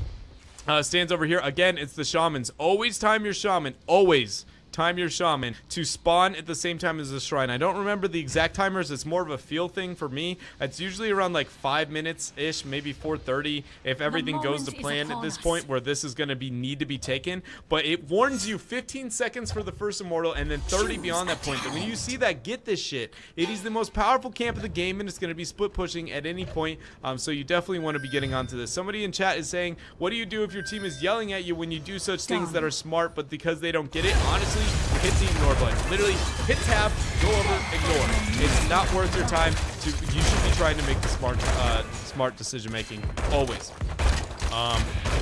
stands over here. Again, it's the shamans. Always time your shaman. Always time your shaman to spawn at the same time as the shrine. I don't remember the exact timers. It's more of a feel thing for me. It's usually around like 5 minutes-ish, maybe 4:30 if everything goes to plan at this point, where this is going to need to be taken. But it warns you 15 seconds for the first immortal and then 30 beyond that point. And when you see that, get this shit. It is the most powerful camp of the game, and it's going to be split pushing at any point. So you definitely want to be getting onto this. Somebody in chat is saying, what do you do if your team is yelling at you when you do such things that are smart, but because they don't get it? Honestly, hit the ignore button. Literally, hit tab, go over, ignore. It's not worth your time. You should be trying to make the smart decision making always.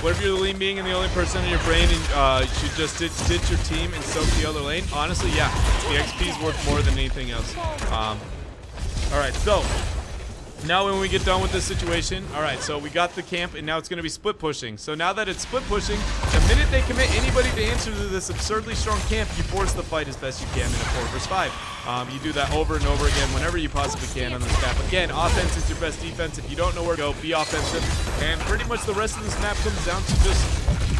What if you're the lean being and the only person in your brain and you should just ditch your team and soak the other lane? Honestly, yeah. The XP is worth more than anything else. Alright, so now when we get done with this situation, alright, so we got the camp and now it's going to be split pushing. So now that it's split pushing, the minute they commit anybody to answer to this absurdly strong camp, you force the fight as best you can in a 4 versus 5. You do that over and over again whenever you possibly can on this map. Again, offense is your best defense. If you don't know where to go, be offensive. And pretty much the rest of this map comes down to just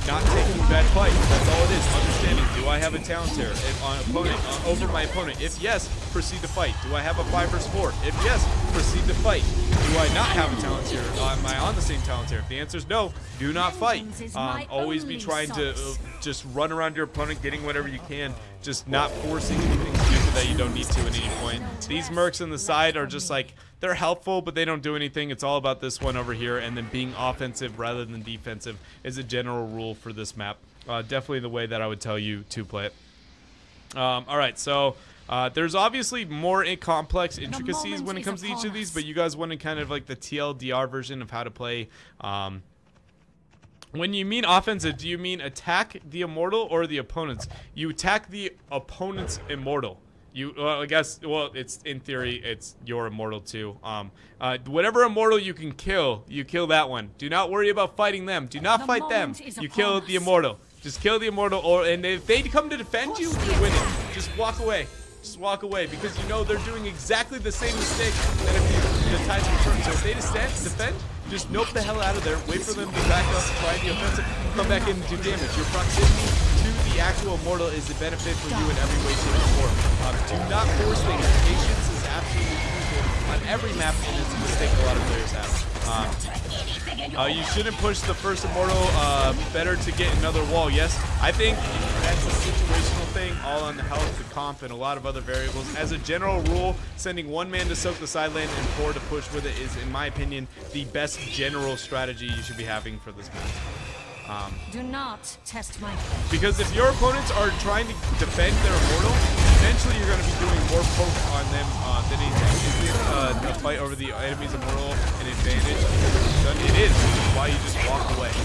not taking bad fights. That's all it is. Understanding, do I have a talent here on opponent, over my opponent? If yes, proceed to fight. Do I have a 5 versus 4? If yes, proceed to fight. Do I not have a talent here? Am I on the same talent here? If the answer is no, do not fight. Always be trying to just run around your opponent, getting whatever you can, just not forcing anything stupid that you don't need to at any point. These mercs on the side are just like, they're helpful, but they don't do anything. It's all about this one over here, and then being offensive rather than defensive is a general rule for this map. Definitely the way that I would tell you to play it. Alright, so there's obviously more complex intricacies when it comes to each of these, but you guys want to kind of like the TLDR version of how to play. When you mean offensive, do you mean attack the immortal or the opponents? You attack the opponent's immortal. I guess, well, it's in theory, it's your immortal too. Whatever immortal you can kill, you kill that one. Do not worry about fighting them. Do not fight them. You kill the immortal. Just kill the immortal, and if they come to defend you, you're winning. Just walk away. Just walk away, because you know they're doing exactly the same mistake that if the tides return. So if they defend, just nope the hell out of there. Wait for them to back up, try the offensive, come back in and do damage. Your proximity to the actual immortal is a benefit for you in every way, shape, or form. Do not force things. Patience is absolutely crucial on every map, and it's a mistake a lot of players have. You shouldn't push the first immortal. Better to get another wall. Yes, I think that's a situational thing, all on the health, the comp, and a lot of other variables. As a general rule, sending 1 man to soak the side lane and 4 to push with it is, in my opinion, the best general strategy you should be having for this match. Do not test my because if your opponents are trying to defend their immortal, eventually you're going to be doing more poke on them than anything. Is the fight over the enemy's immortal an advantage? It is, which is why you just walk away.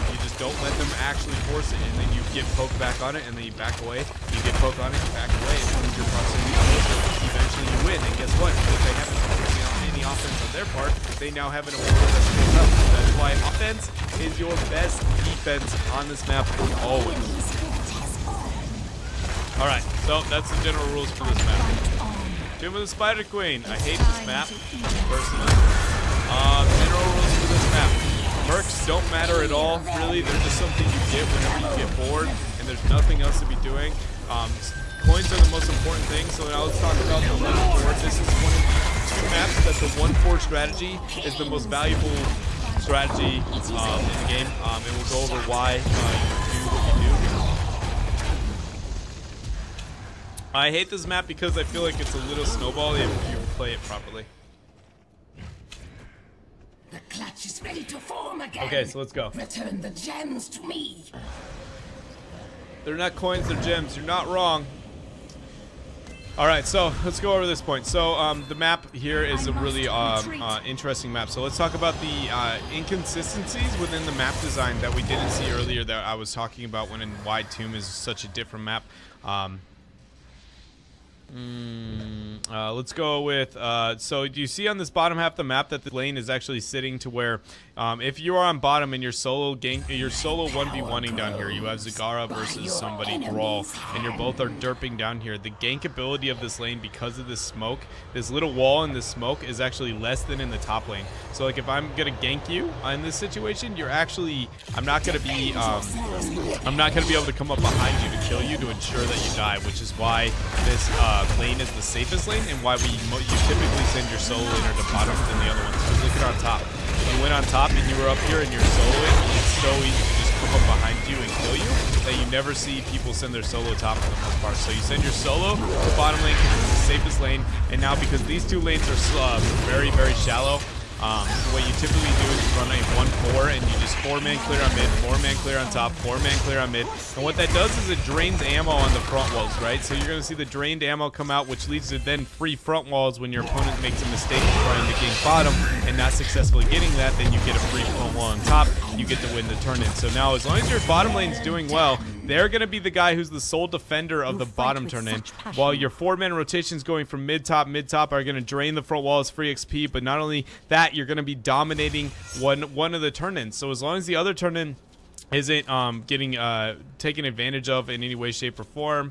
You just don't let them actually force it, and then you get poked back on it, and then you back away. You get poked on it, you back away, and then your proximity closer. Eventually you win, and guess what? If they haven't any offense on their part, they now have an immortal that's picked up. That's why offense is your best defense on this map always. Alright, so that's the general rules for this map. Tomb of the Spider Queen. I hate this map, personally. General rules for this map. Mercs don't matter at all, really. They're just something you get whenever you get bored, and there's nothing else to be doing. Coins are the most important thing, so now let's talk about the little board. This is one of the 2 maps that the 1-4 strategy is the most valuable strategy in the game, and we'll go over why you do what you do. I hate this map because I feel like it's a little snowball if you play it properly. The clutch is ready to form again. Okay, so let's go. Return the gems to me. They're not coins, they're gems. You're not wrong. Alright, so let's go over this point. So the map here is a really interesting map. So let's talk about the inconsistencies within the map design that we didn't see earlier that I was talking about when in Wide Tomb is such a different map. Let's go with, so do you see on this bottom half of the map that the lane is actually sitting to where, if you are on bottom and you're solo 1v1ing down here, you have Zagara versus somebody Brawl, and you're both are derping down here. The gank ability of this lane, because of this smoke, this little wall in this smoke, is actually less than in the top lane. So like if I'm gonna gank you in this situation, you're actually, I'm not gonna be able to come up behind you to kill you to ensure that you die, which is why this lane is the safest lane, and why you typically send your solo laner to bottom than the other ones. Because look at on top. If you went on top and you were up here and you're soloing, it's so easy to just come up behind you and kill you that you never see people send their solo top for the most part. So you send your solo to bottom lane because it's the safest lane, and now because these two lanes are very, very shallow, what you typically do is run a 1-4 and you just 4-man clear on mid, 4-man clear on top, 4-man clear on mid. And what that does is it drains ammo on the front walls, right? So you're going to see the drained ammo come out, which leads to then free front walls when your opponent makes a mistake trying to gank bottom and not successfully getting that, then you get a free front wall on top, you get to win the turn in. So now as long as your bottom lane's doing well, they're going to be the guy who's the sole defender of the bottom turn in, while your 4-man rotations going from mid-top are going to drain the front walls, free XP, but not only that, you're going to be dominating one of the turn-ins. So as long as the other turn-in isn't getting taken advantage of in any way, shape, or form,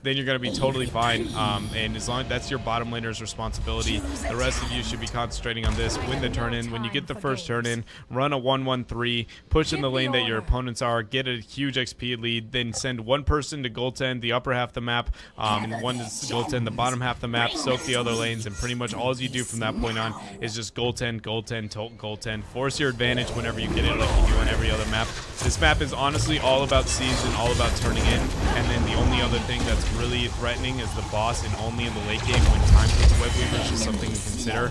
then you're going to be totally fine. And as long as that's your bottom laner's responsibility, the rest of you should be concentrating on this. Win the turn in. When you get the first turn in, run a 1-1-3, push in the lane that your opponents are, get a huge XP lead, then send one person to goaltend the upper half of the map, and one to goaltend the bottom half of the map, soak the other lanes, and pretty much all you do from that point on is just goaltend, goaltend. Force your advantage whenever you get it, like you do on every other map. This map is honestly all about season, all about turning in, and then the only other thing that's really threatening is the boss, and only in the late game when time hits web weavers is something to consider.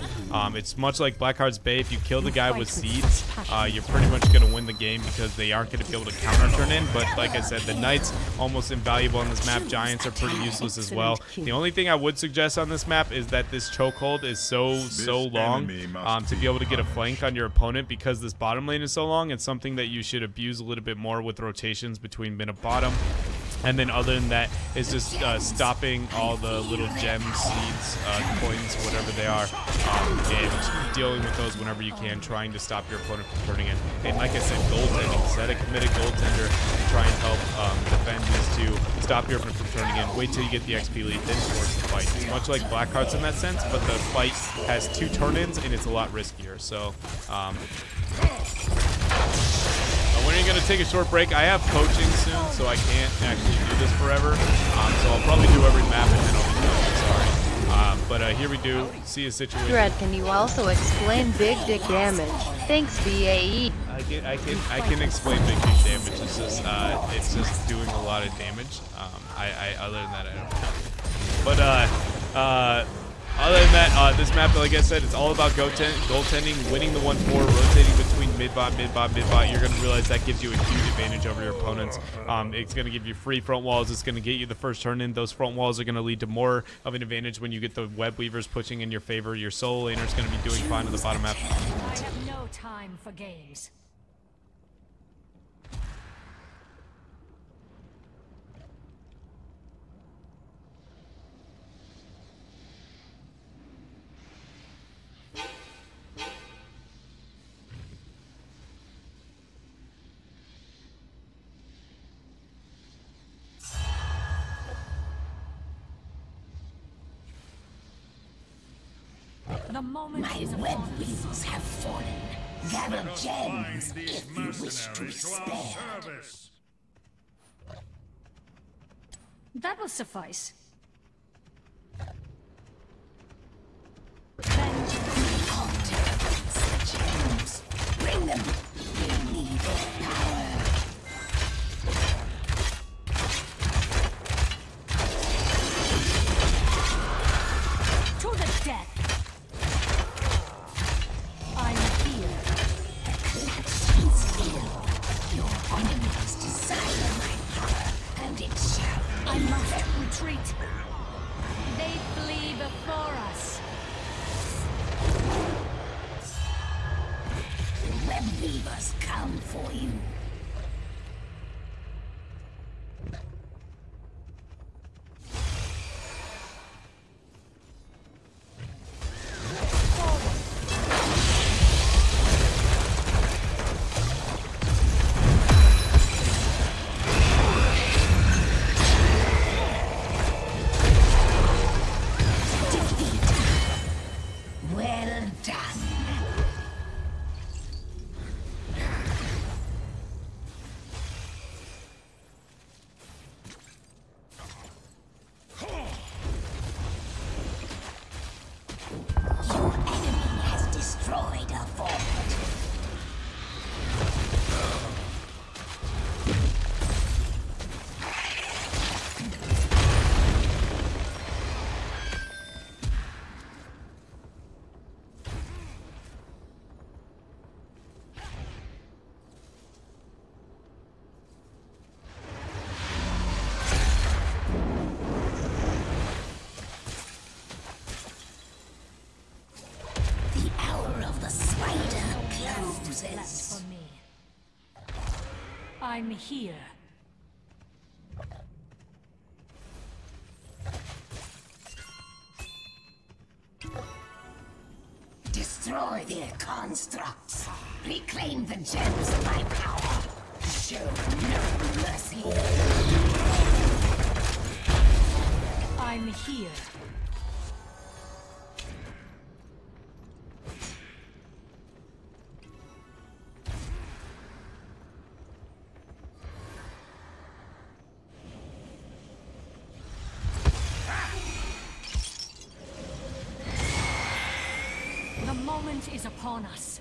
It's much like Blackheart's Bay. If you kill the guy with seeds, you're pretty much going to win the game because they aren't going to be able to counter turn in. But like I said, the Knights almost invaluable on this map. Giants are pretty useless as well. The only thing I would suggest on this map is that this chokehold is so long to be able to get a flank on your opponent, because this bottom lane is so long. It's something that you should abuse a little bit more with rotations between mid and bottom. And then other than that is just stopping all the little gems, seeds, coins, whatever they are, and dealing with those whenever you can, trying to stop your opponent from turning in. And like I said, goaltending. Set a committed goaltender to try and help defend these two, stop your opponent from turning in. Wait till you get the XP lead, then force the fight. It's much like Blackheart's in that sense, but the fight has 2 turn-ins and it's a lot riskier. So, when are you going to take a short break? I have coaching soon, so I can't actually do this forever. So I'll probably do every map and then I'll be done. Sorry. But here we do. See a situation. Dread, can you also explain big dick damage? Thanks, BAE. I can explain big dick damage. It's just doing a lot of damage. Other than that, I don't know. But other than that, this map, like I said, it's all about goaltending, winning the 1-4, rotating between mid-bot. You're going to realize that gives you a huge advantage over your opponents. It's going to give you free front walls. It's going to get you the first turn in. Those front walls are going to lead to more of an advantage when you get the web weavers pushing in your favor. Your solo laner is going to be doing fine on the bottom half. I have no time for games. My web wheels have fallen. Gather gems if you wish to be spared. That will suffice. Gems. Bring them. You need power. To the death. I'm here. Your enemies desire my power, and it shall. I must retreat. They flee before us. The web weavers come for you. refuses. For me. I'm here. Destroy their constructs. Reclaim the gems of my power. Show no mercy. I'm here. The moment is upon us.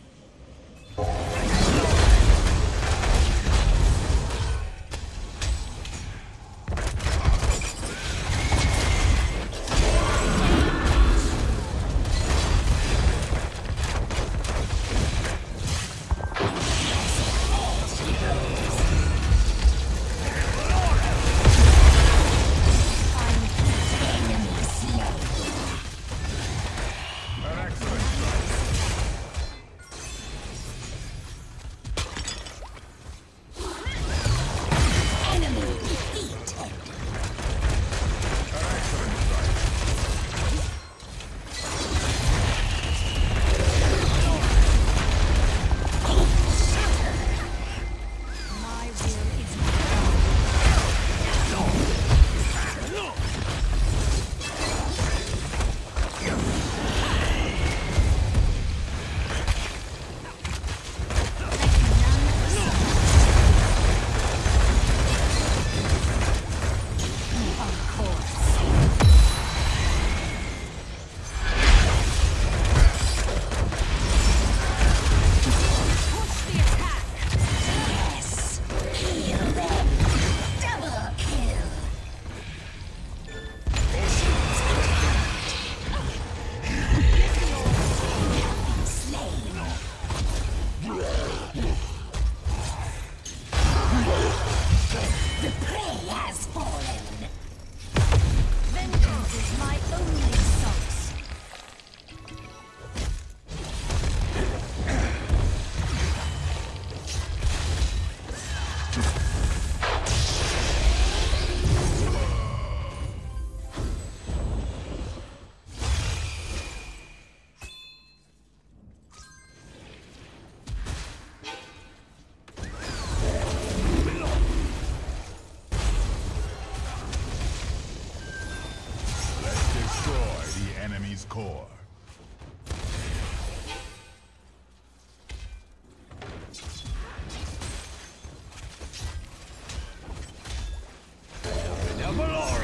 core.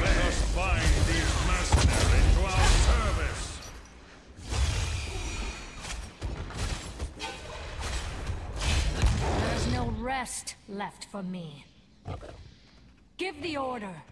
Let us bind these mercenaries to our service. There's no rest left for me. Give the order.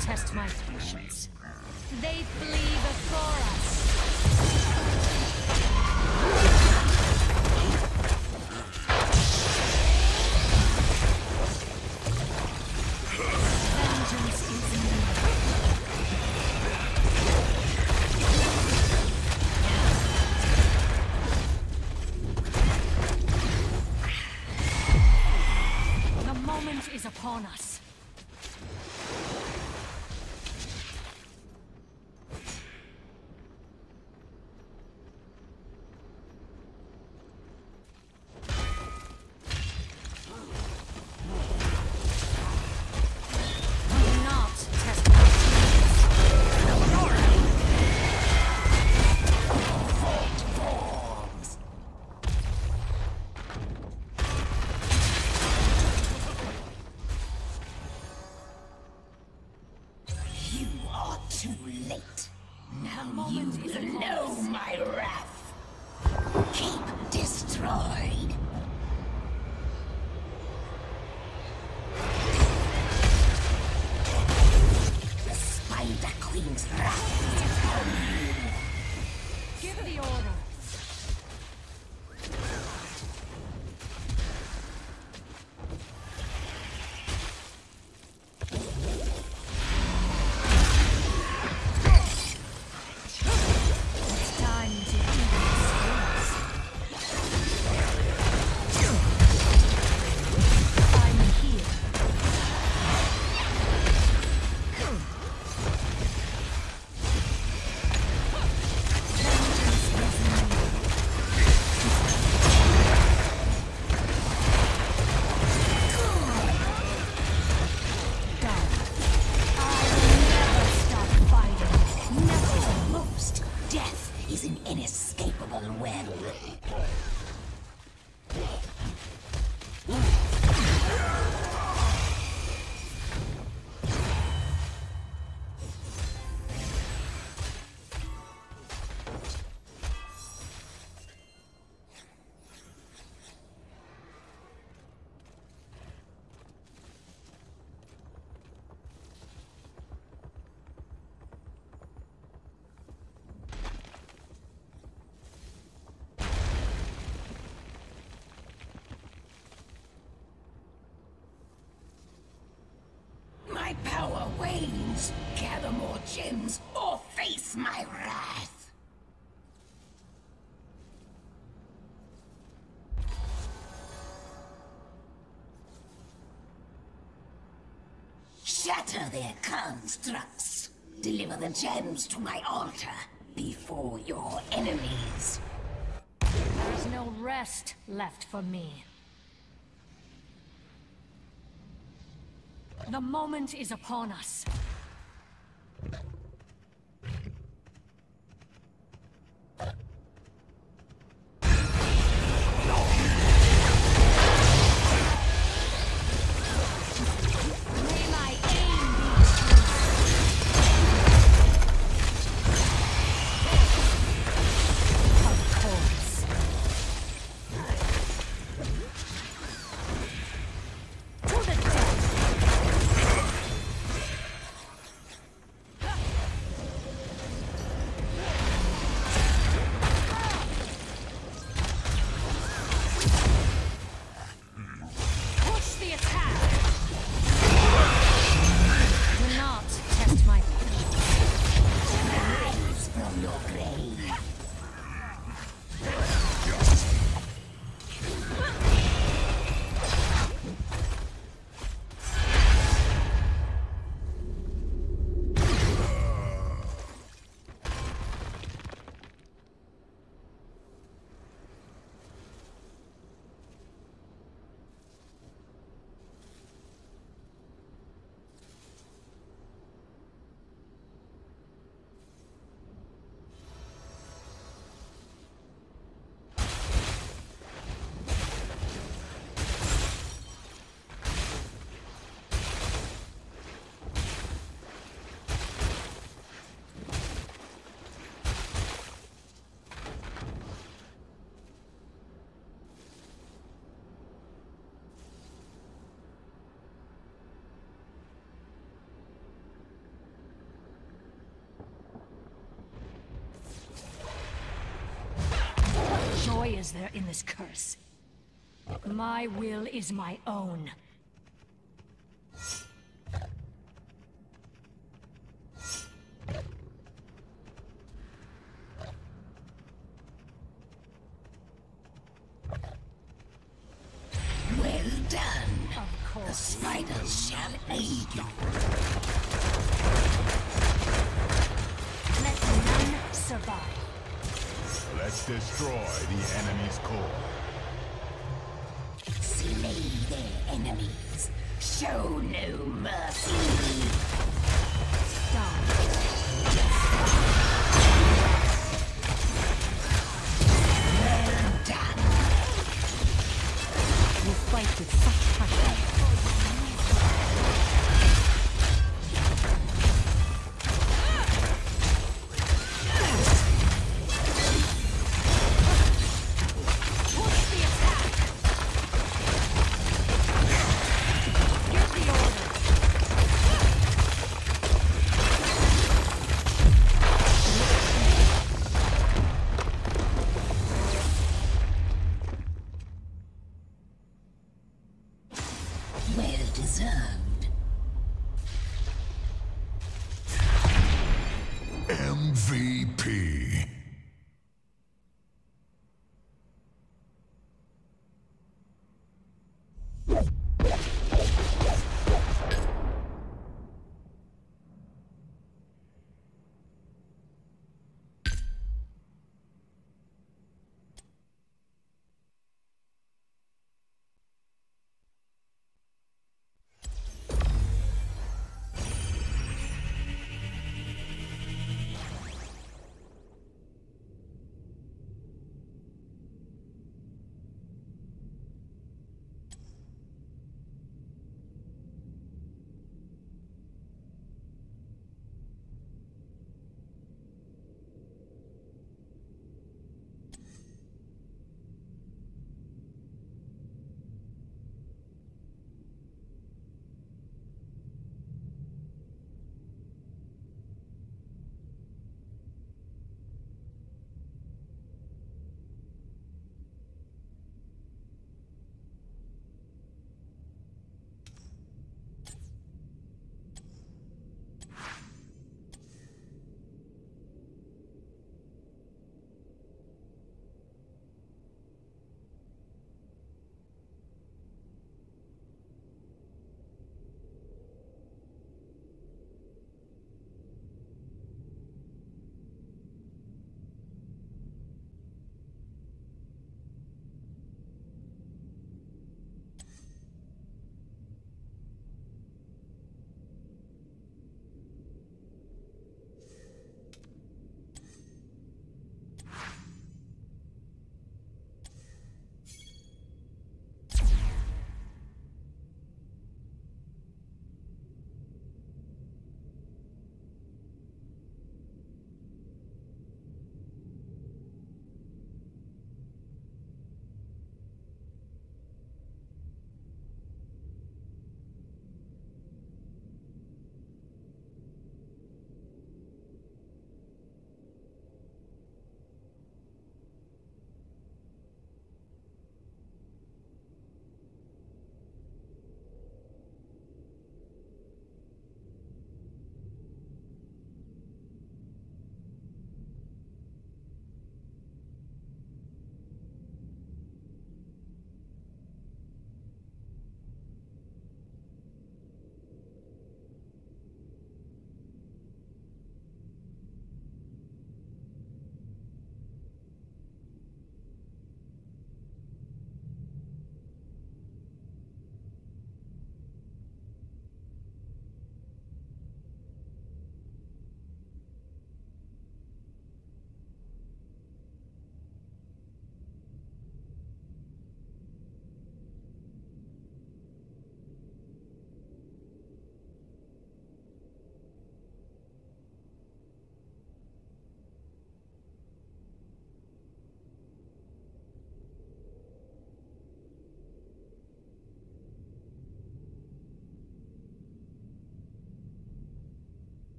Test my patience. They flee before us. Vengeance is near. The moment is upon us. Too late. Now you will know my wrath. Keep destroyed. The Spider Queen's wrath is upon you. Give the order. My power wanes. Gather more gems or face my wrath. Shatter their constructs. Deliver the gems to my altar before your enemies. There is no rest left for me. The moment is upon us. Joy is there in this curse. My will is my own. Well done. Of course. The spiders shall aid you. Let none survive. Let's destroy the enemy's core. Slay their enemies. Show no mercy. Well done. You fight with such passion. MVP.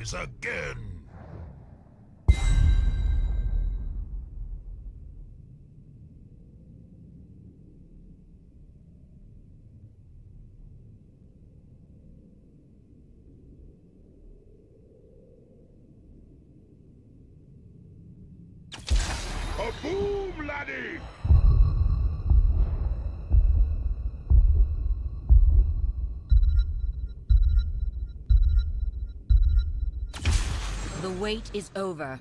rise again. Boom, laddie! The wait is over.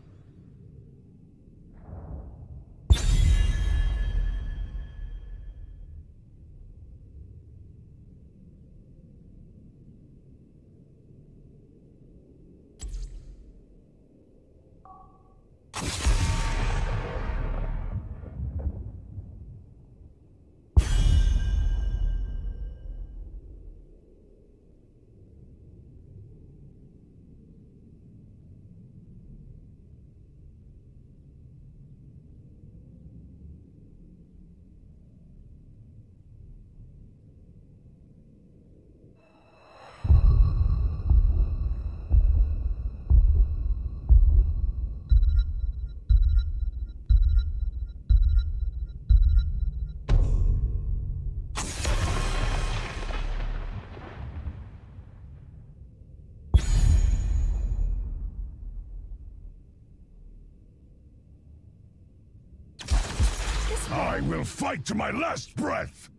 I will fight to my last breath!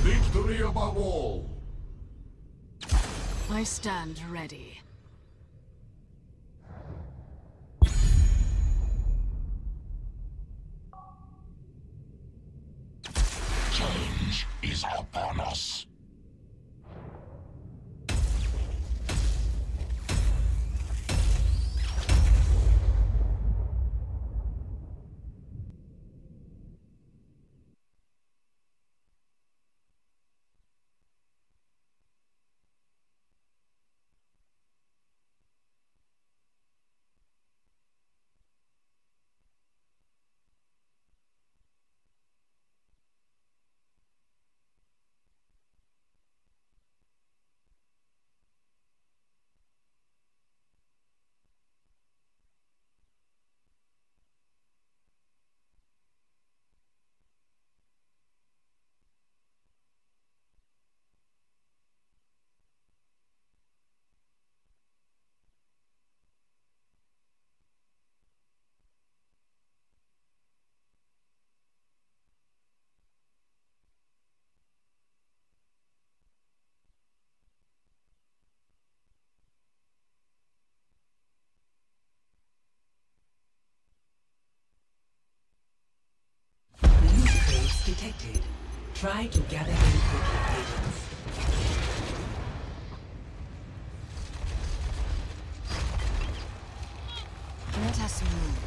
Victory above all! I stand ready. Change is upon us. Detected. Try to gather input agents. Let us move.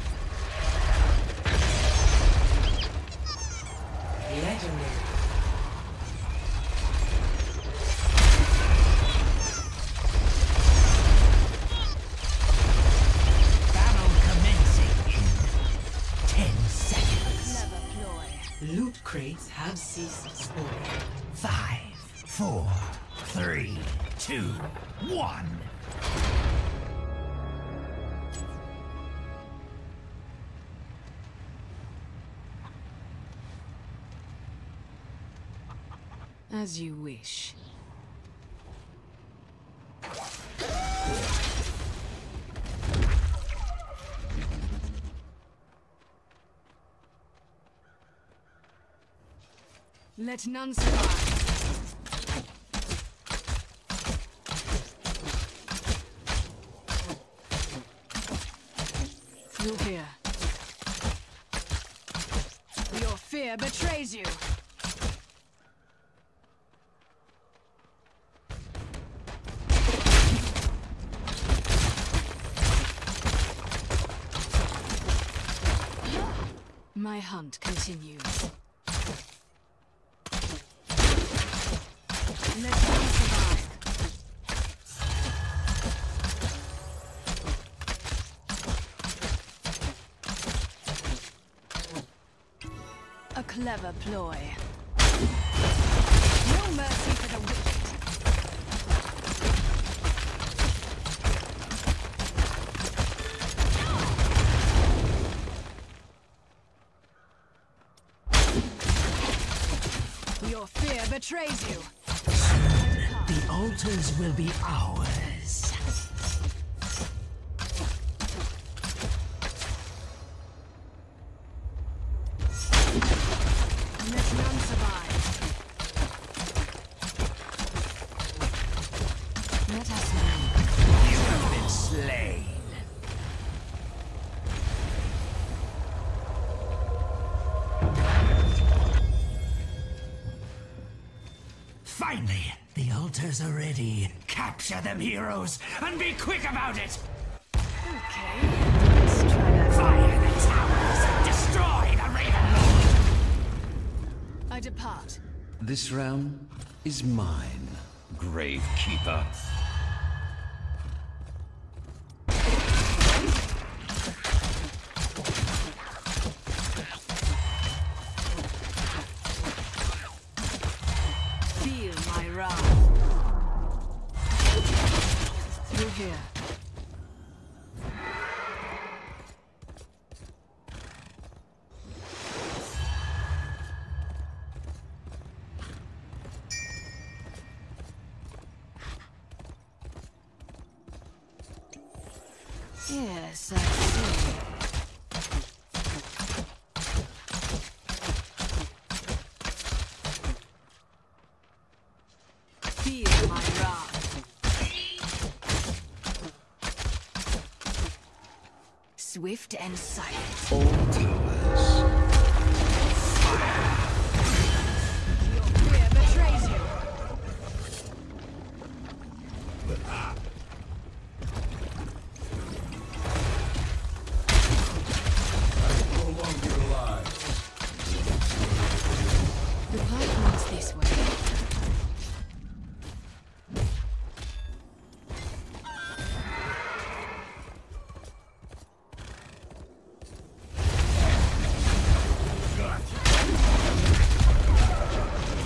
Legendary. Battle commencing in 10 seconds. Loot crates have ceased spawning. 5, 4, 3, 2, 1. As you wish. Let none survive. You'll hear. Your fear betrays you. My hunt continues. Let them survive. A clever ploy. No mercy for the wicked. Your fear betrays you. The altars will be ours. Let none survive. Let us know. You have been slain. Finally, the altars are ready. Capture them, heroes, and be quick about it! Okay, let's try that. Fire the towers! Destroy the Ravenlord! I depart. This realm is mine, Gravekeeper. Feel my wrath. Through here. Yes, I see. Feel my wrath. Swift and silent. All towers. Your fear betrays you. The path leads this way.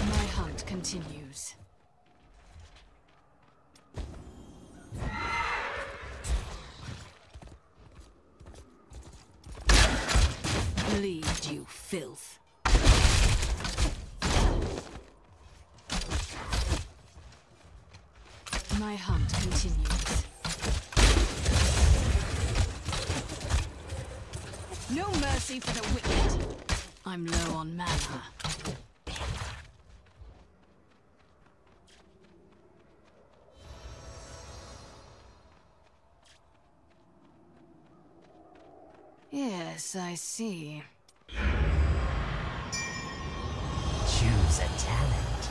My hunt continues. Bleed, you filth. My hunt continues. No mercy for the wicked. I'm low on mana. Yes, I see. Choose a talent.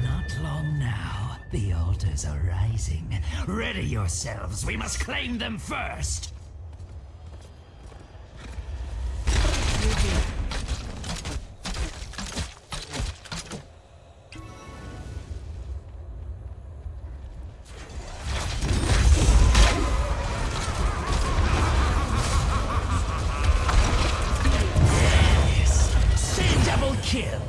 Not long now. The altars are rising. Ready yourselves. We must claim them first. Kill!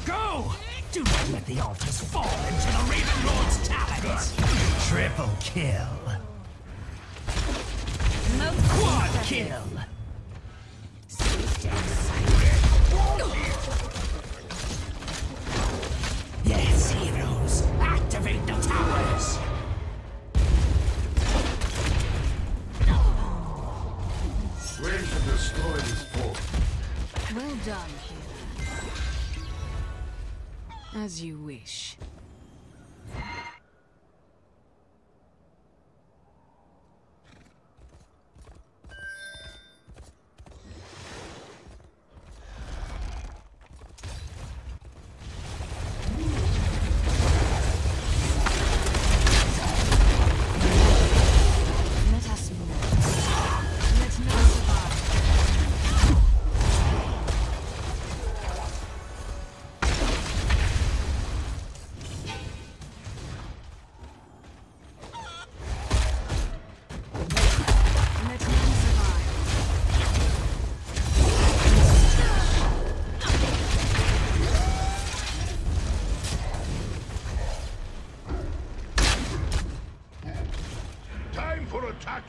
Go! Do not let the altars fall into the Ravenlord's talons! Triple kill! Quad kill! Yes, heroes! Activate the towers! Where to destroy this fort? Well done, healer. As you wish.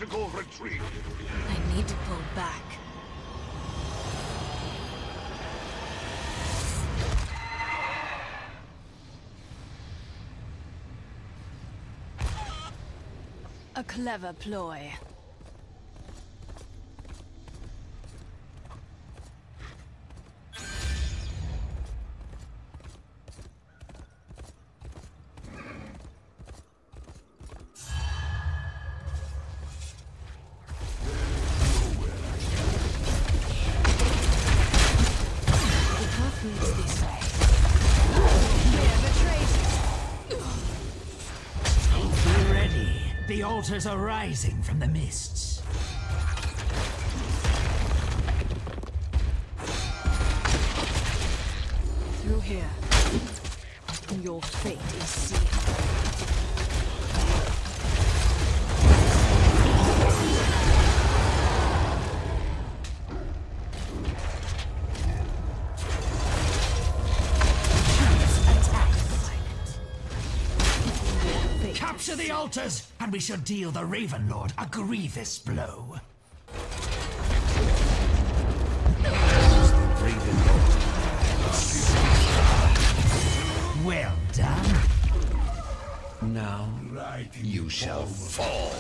tactical retreat. I need to pull back. A clever ploy. Be ready. The altars are rising from the mists. Through here. Your fate is sealed. Capture the altars, and we shall deal the Raven Lord a grievous blow. Well done. Now, you shall fall.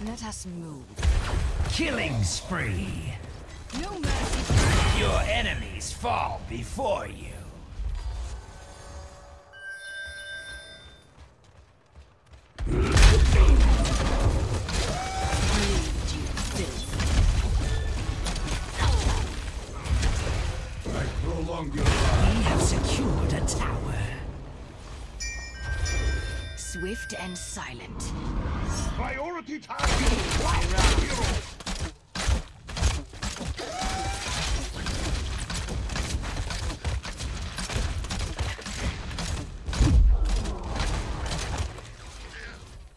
Let us move. Killing spree. No mercy. Your enemies fall before you. We have secured a tower. Swift and silent. Priority task.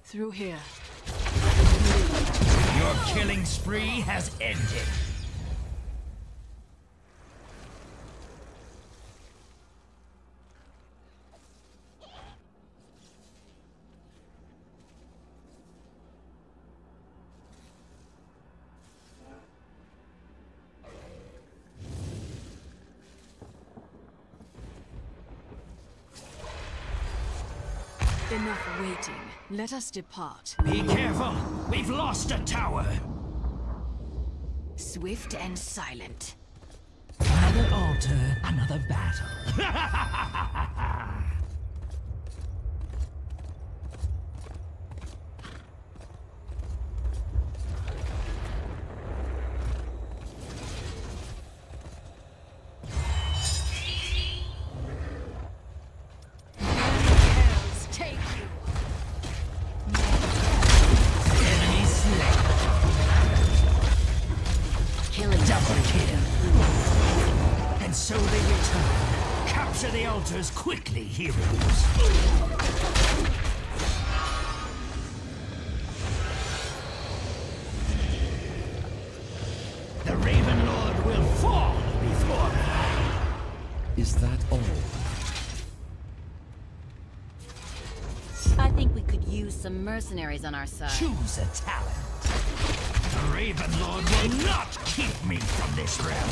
Through here. Your killing spree has ended. Enough waiting. Let us depart. Be careful! We've lost a tower! Swift and silent. Another altar, another battle. So they return. Capture the altars quickly, heroes. The Raven Lord will fall before me. Is that all? I think we could use some mercenaries on our side. Choose a talent. The Raven Lord will not keep me from this realm.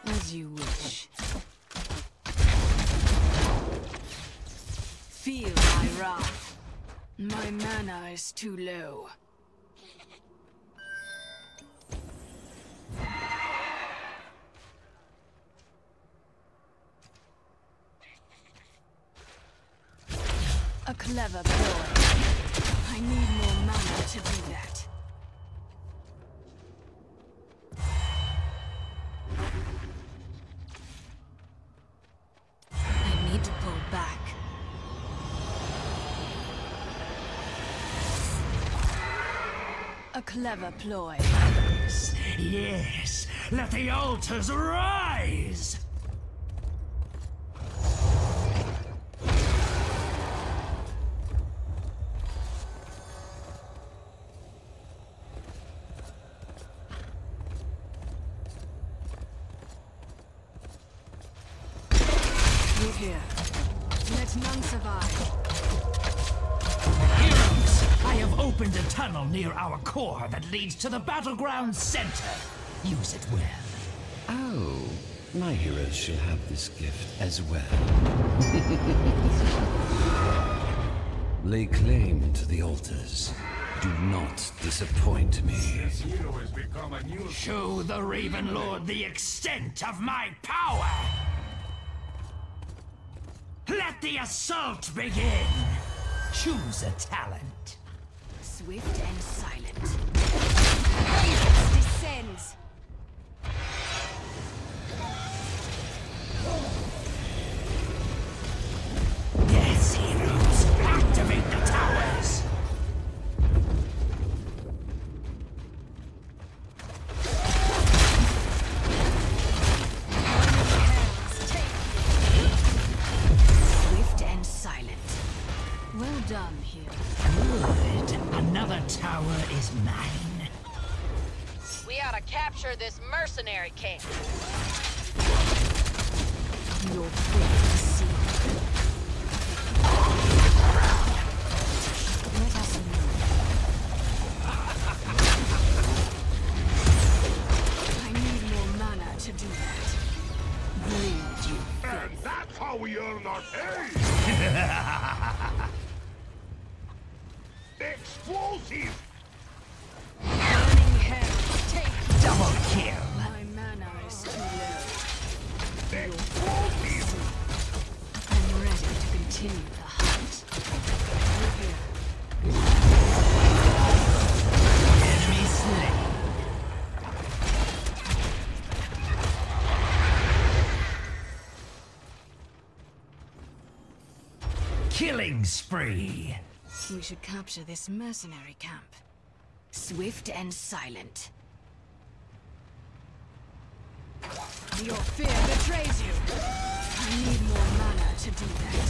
As you wish. Feel my wrath. My mana is too low. A clever ploy. I need more mana to do that. I need to pull back. A clever ploy. Yes, let the altars rise! Move here. Let none survive. Heroes, I have opened a tunnel near our core that leads to the battleground center. Use it well. Oh, my heroes shall have this gift as well. Lay claim to the altars. Do not disappoint me. Show the Raven Lord the extent of my power! Let the assault begin! Choose a talent. Swift and silent. Chaos descends. Yes, heroes, activate the towers! Swift and silent. Well done, hero. Good. Another tower is mine. We ought to capture this mercenary camp. Your fate is sealed. Let us move. I need more mana to do that. Bleed, you And that's how we earn our pay! Explosive! burning hells, take Double kill. my mana is too low. Explosive! I'm ready to continue the hunt. Move here. Enemy slain. Killing spree. We should capture this mercenary camp. Swift and silent. Your fear betrays you. I need more mana to do that.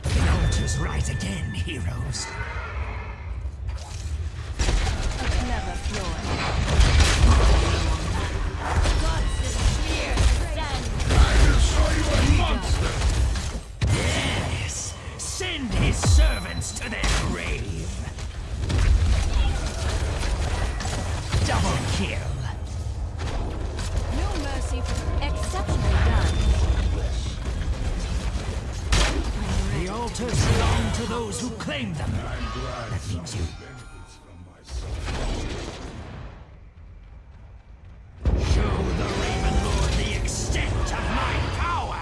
The altars rise again, heroes. A clever ploy. Yes! Send his servants to their grave! Double kill! No mercy for Exceptionally done. The altars belong to those who claim them. That means you. Show the Raven Lord the extent of my power!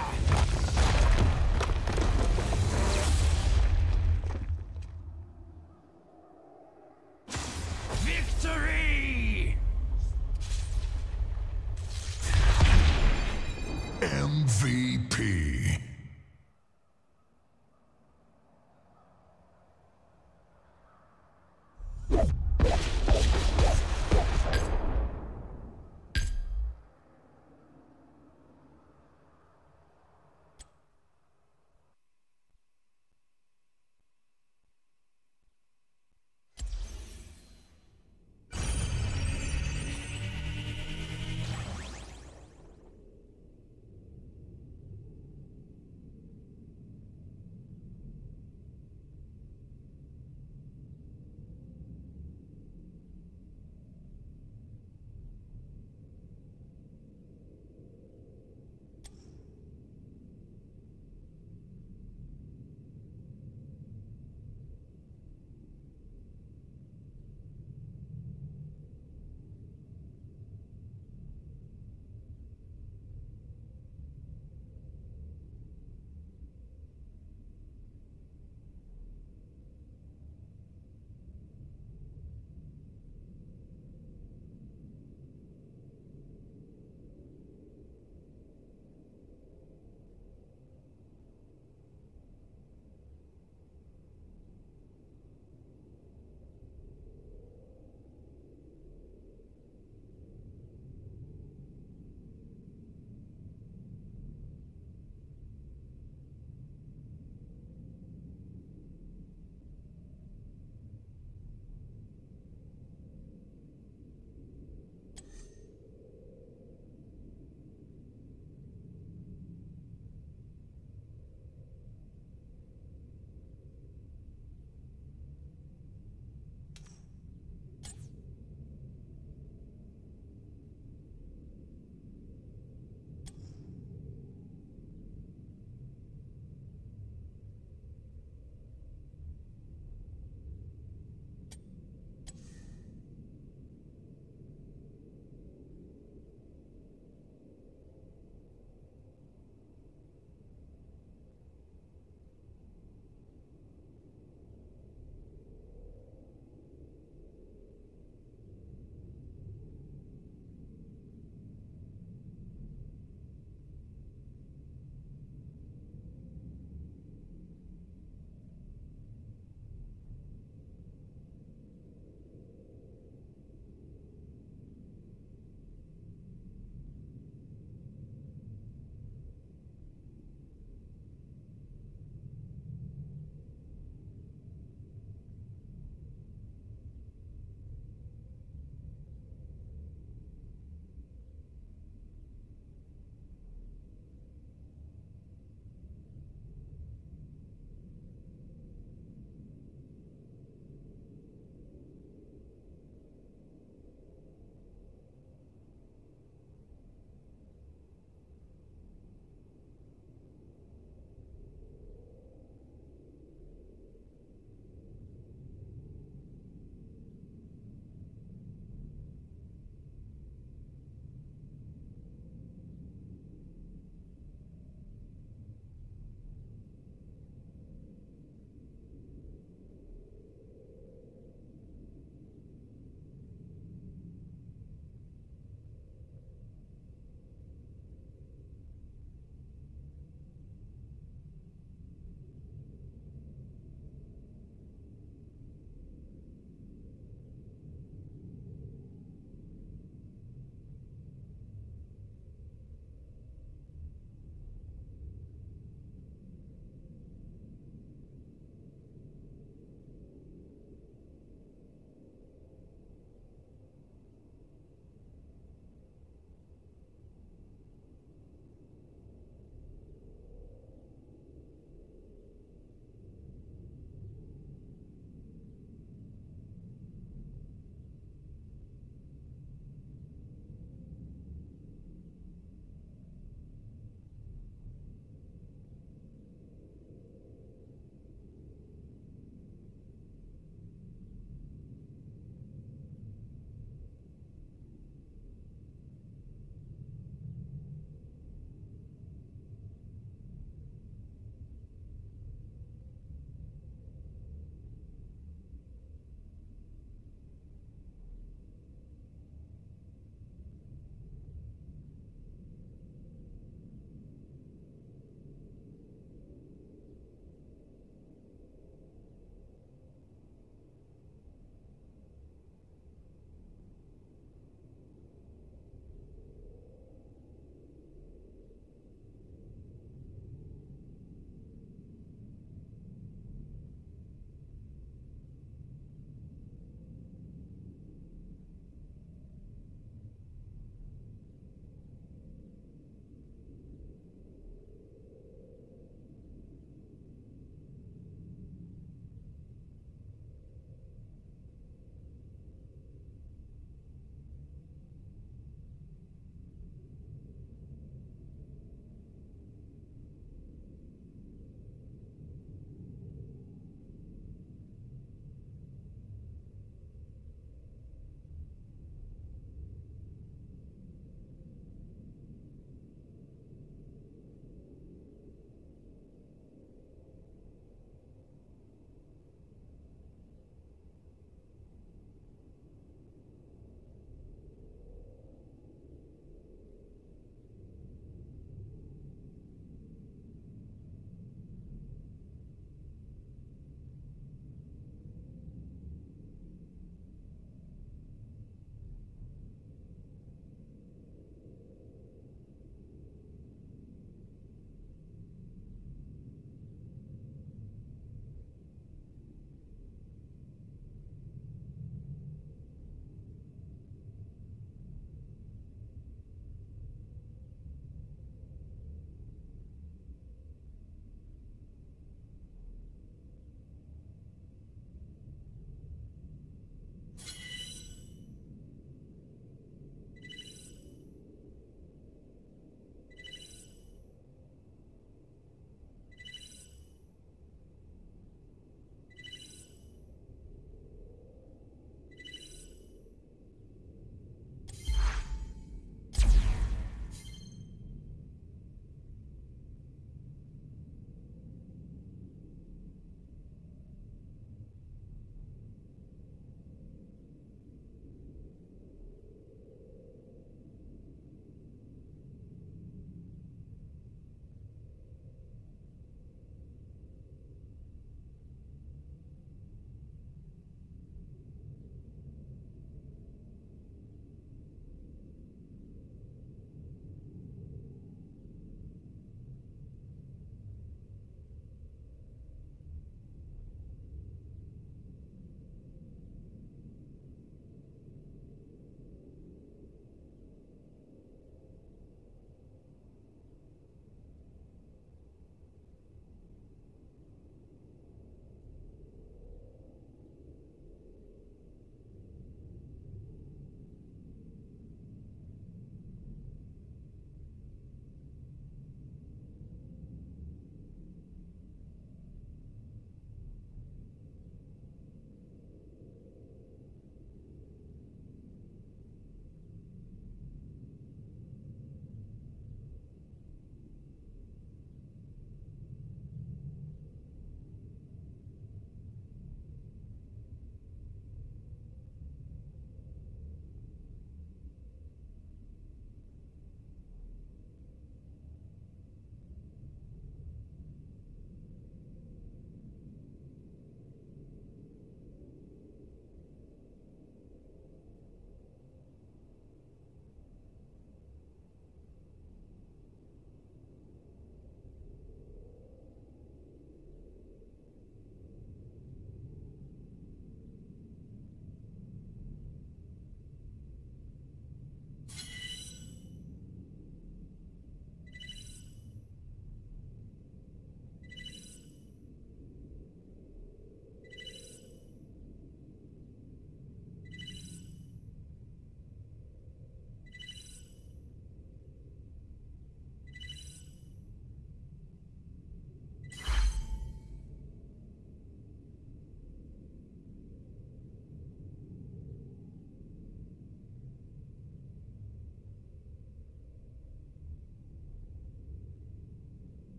Victory! MVP.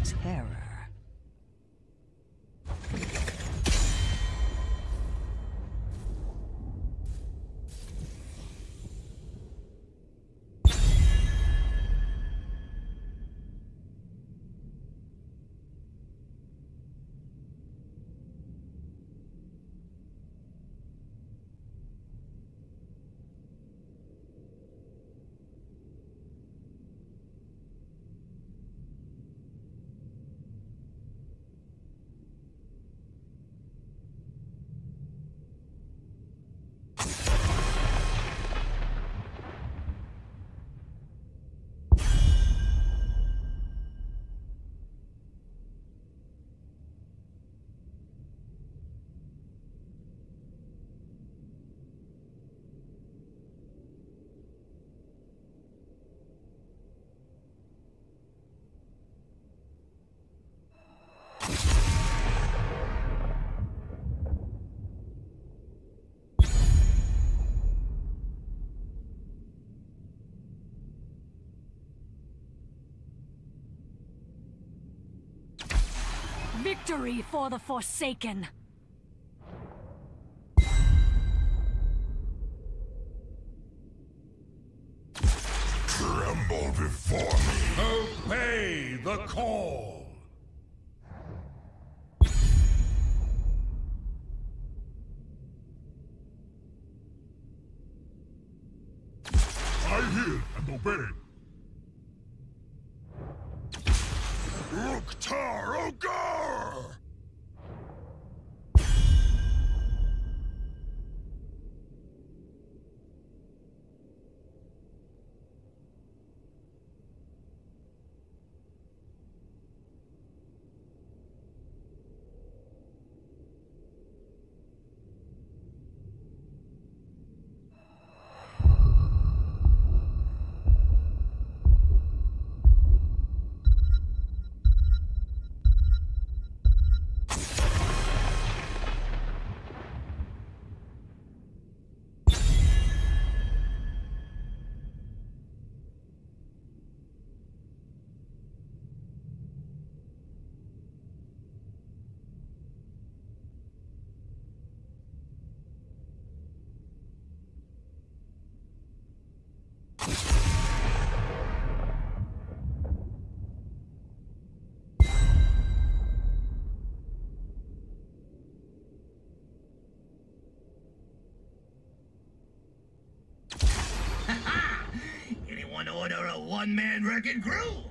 terror. Victory for the Forsaken! Tremble before me! Obey the call! I hear and obey! Uktar Ogar! Anyone order a one-man wrecking crew?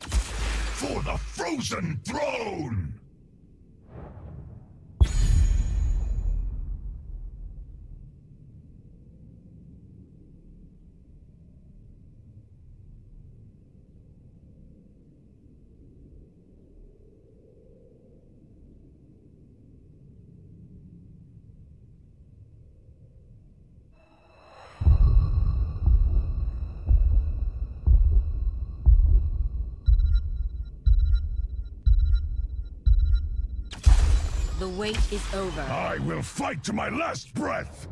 For the Frozen Throne! The wait is over. I will fight to my last breath!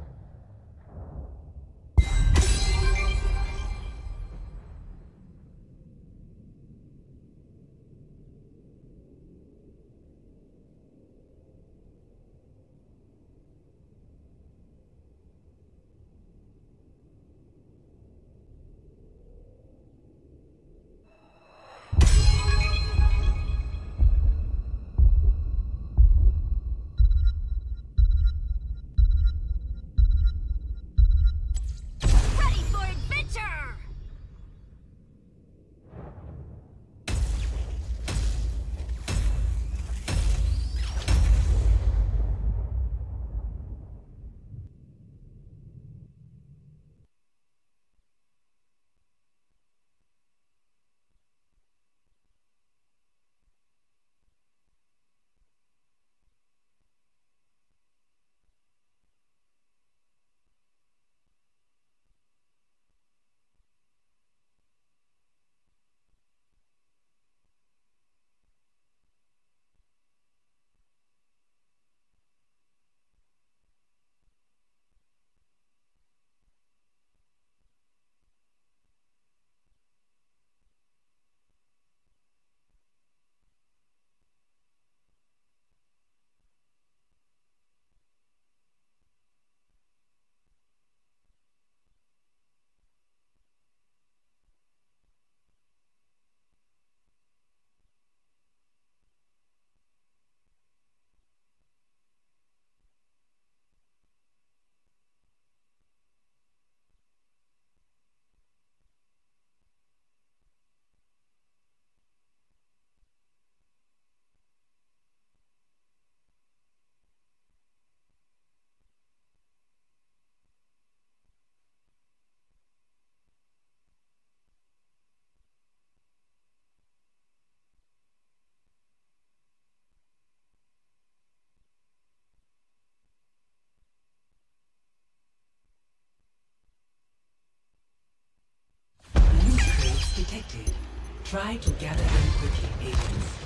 detected. Try to gather them quickly, agents.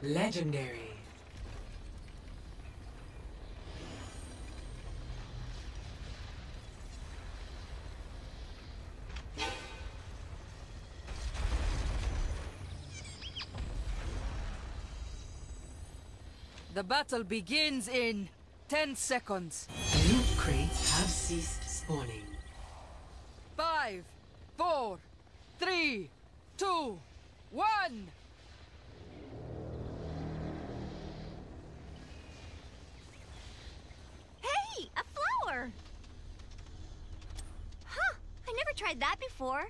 Legendary. The battle begins in 10 seconds. Loot crates have ceased spawning. 5, 4, 3, 2, 1. Hey, a flower! Huh, I never tried that before.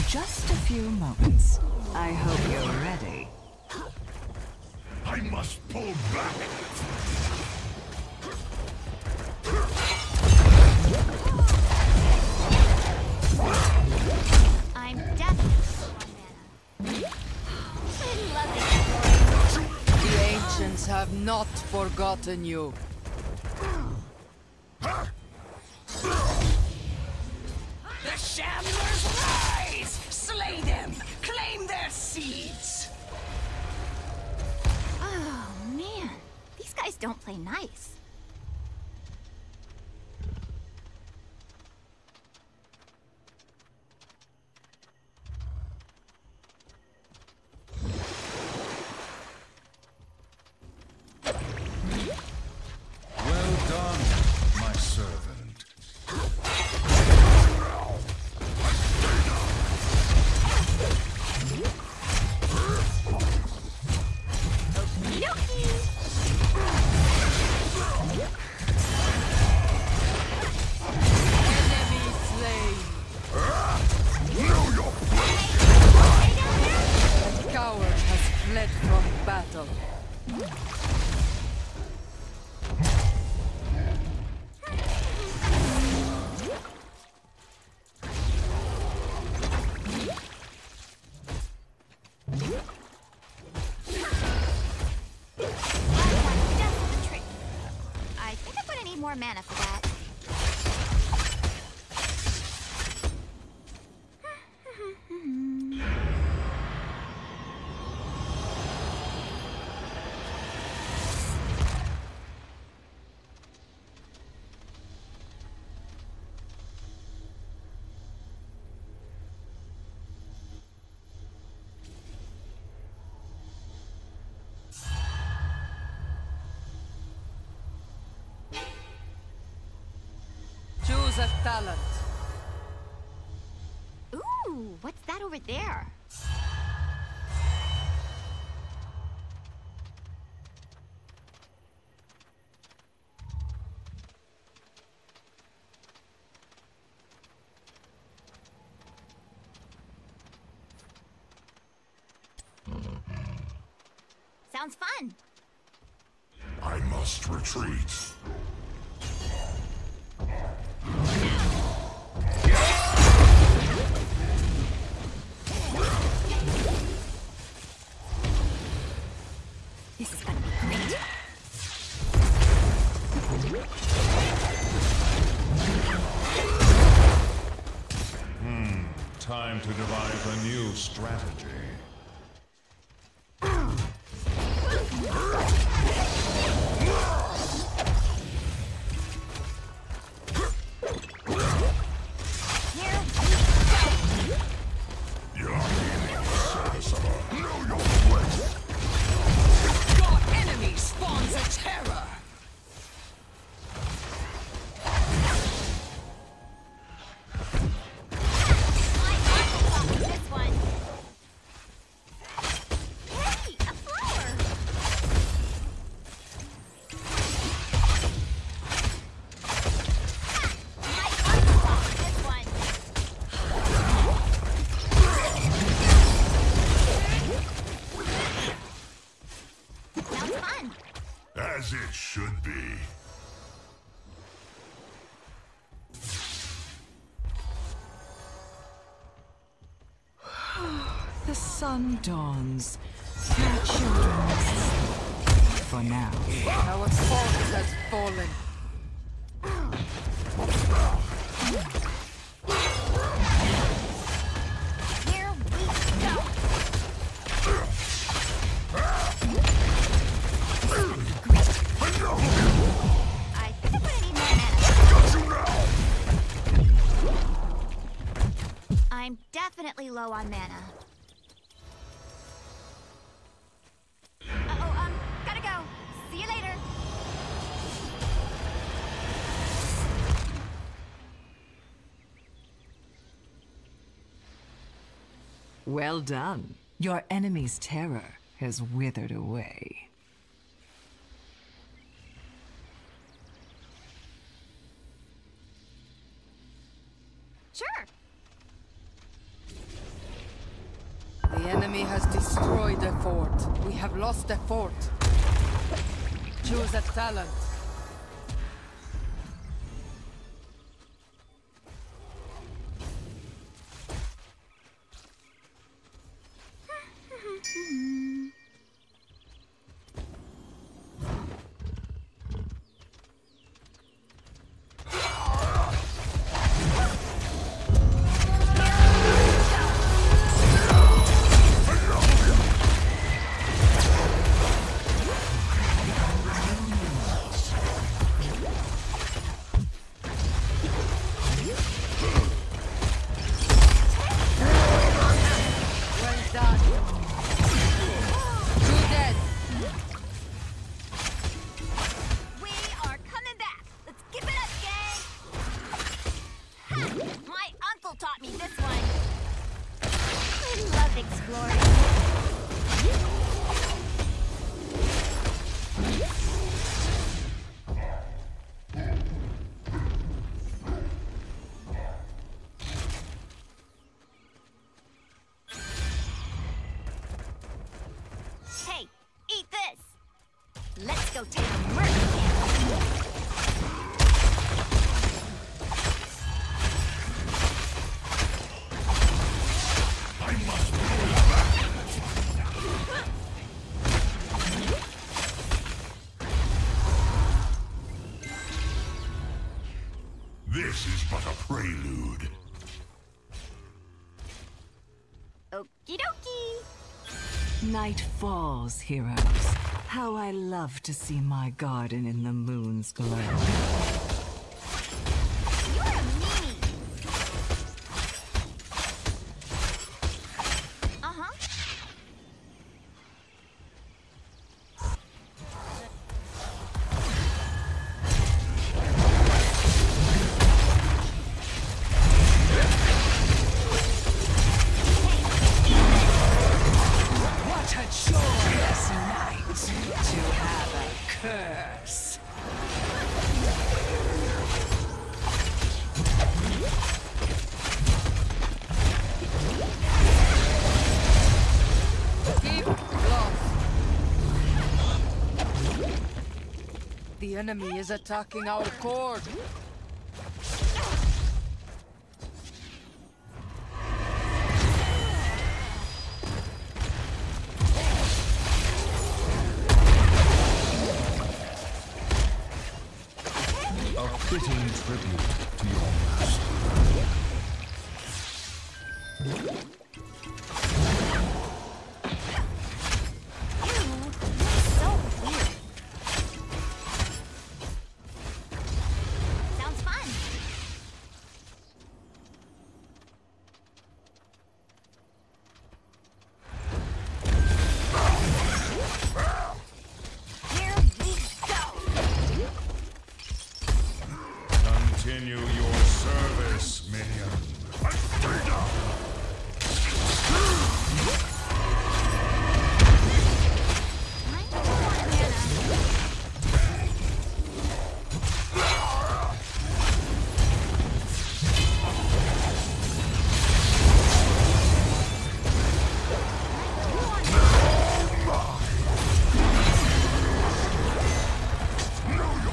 Just a few moments. I hope you're ready. I must pull back. I'm definitely on mana. I love it. The ancients have not forgotten you. The Shamblers rise! Slay them! Claim their seeds! Oh, man. These guys don't play nice. Well done, my servant. Fled from battle. I think I'm gonna need more mana for that. Choose a talent. Ooh, what's that over there? Sounds fun. I must retreat. This is gonna be great. Time to devise a new strategy. Your enemy spawns a terror! The sun dawns. Our children must sleep. For now. Our fort has fallen. Here we go. I think I'm gonna need more mana. I'm definitely low on mana. Gotta go. See you later. Well done. Your enemy's terror has withered away. Sure. The enemy has destroyed the fort. We have lost the fort. Choose a talent. Taught me this one. I love exploring. Hey, eat this. Let's go take a murder camp. This is but a prelude. Okie dokie. Night falls, heroes. How I love to see my garden in the moon's glow. You're a meanie. Uh-huh. What a joyous night to have a curse. Keep close. The enemy is attacking our core. A fitting tribute to your master. So weird. Sounds fun. Here we go. Continue your service, minion. Know your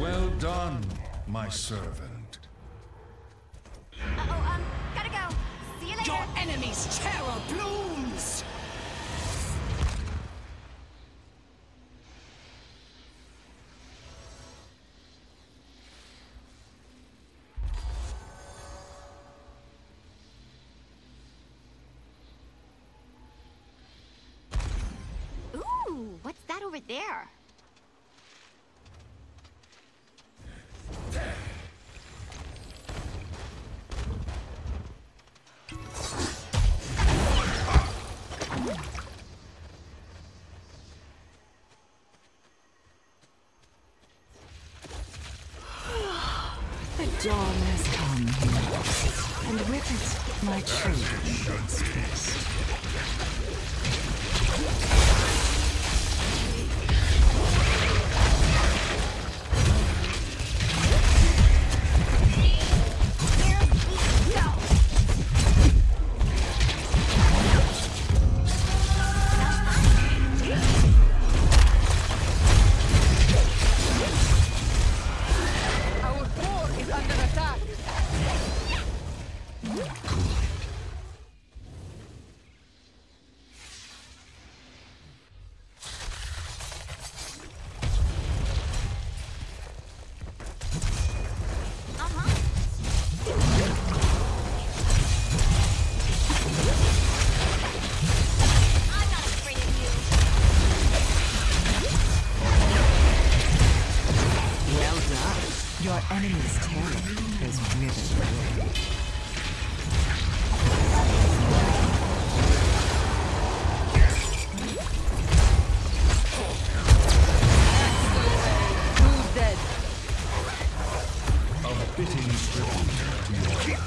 Well done, my servant. Gotta go. See you later. Your enemy's terror blooms! Ooh, what's that over there? The dawn has come, and with it, my children's rest. Our fort is under attack. Well done. Your enemy's terror is driven away. Who's dead? A fitting tribute to your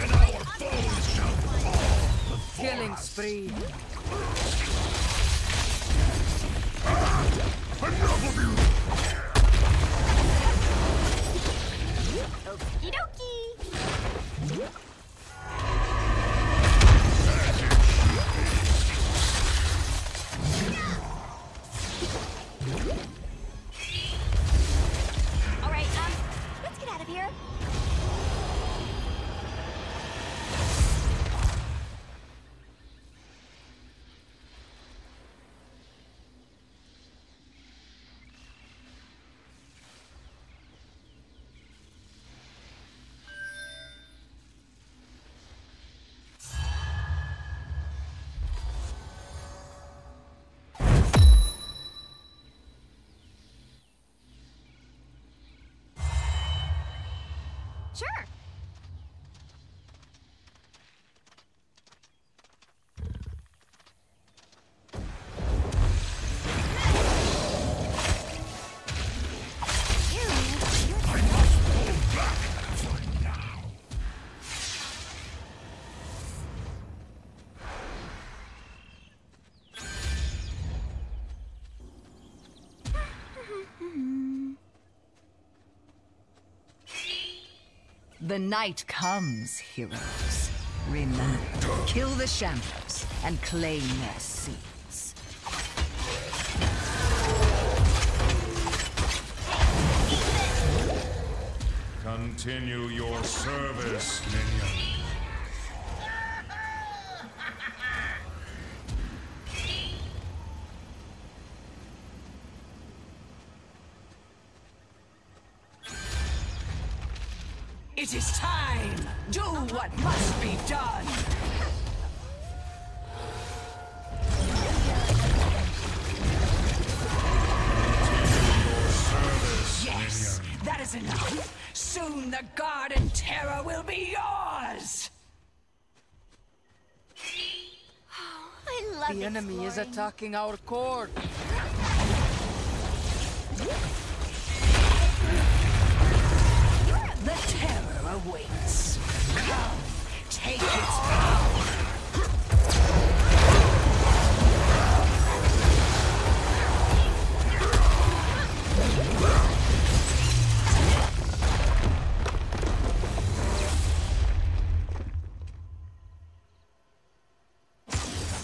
And our foes shall fall before Killing us. spree. Enough of you! Okie dokie. All right, let's get out of here. Sure. The night comes, heroes. Remember, kill the shamblers and claim their seats. Continue your service, minion. It is time! Do what must be done! Yes, that is enough! Soon the garden terror will be yours! I love The enemy is exploring. attacking our core. The terror awaits. Come, take its power!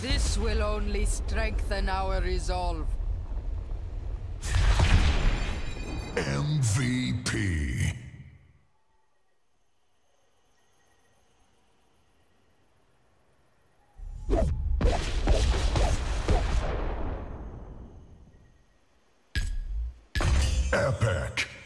This will only strengthen our resolve. MV. MVP. Epic.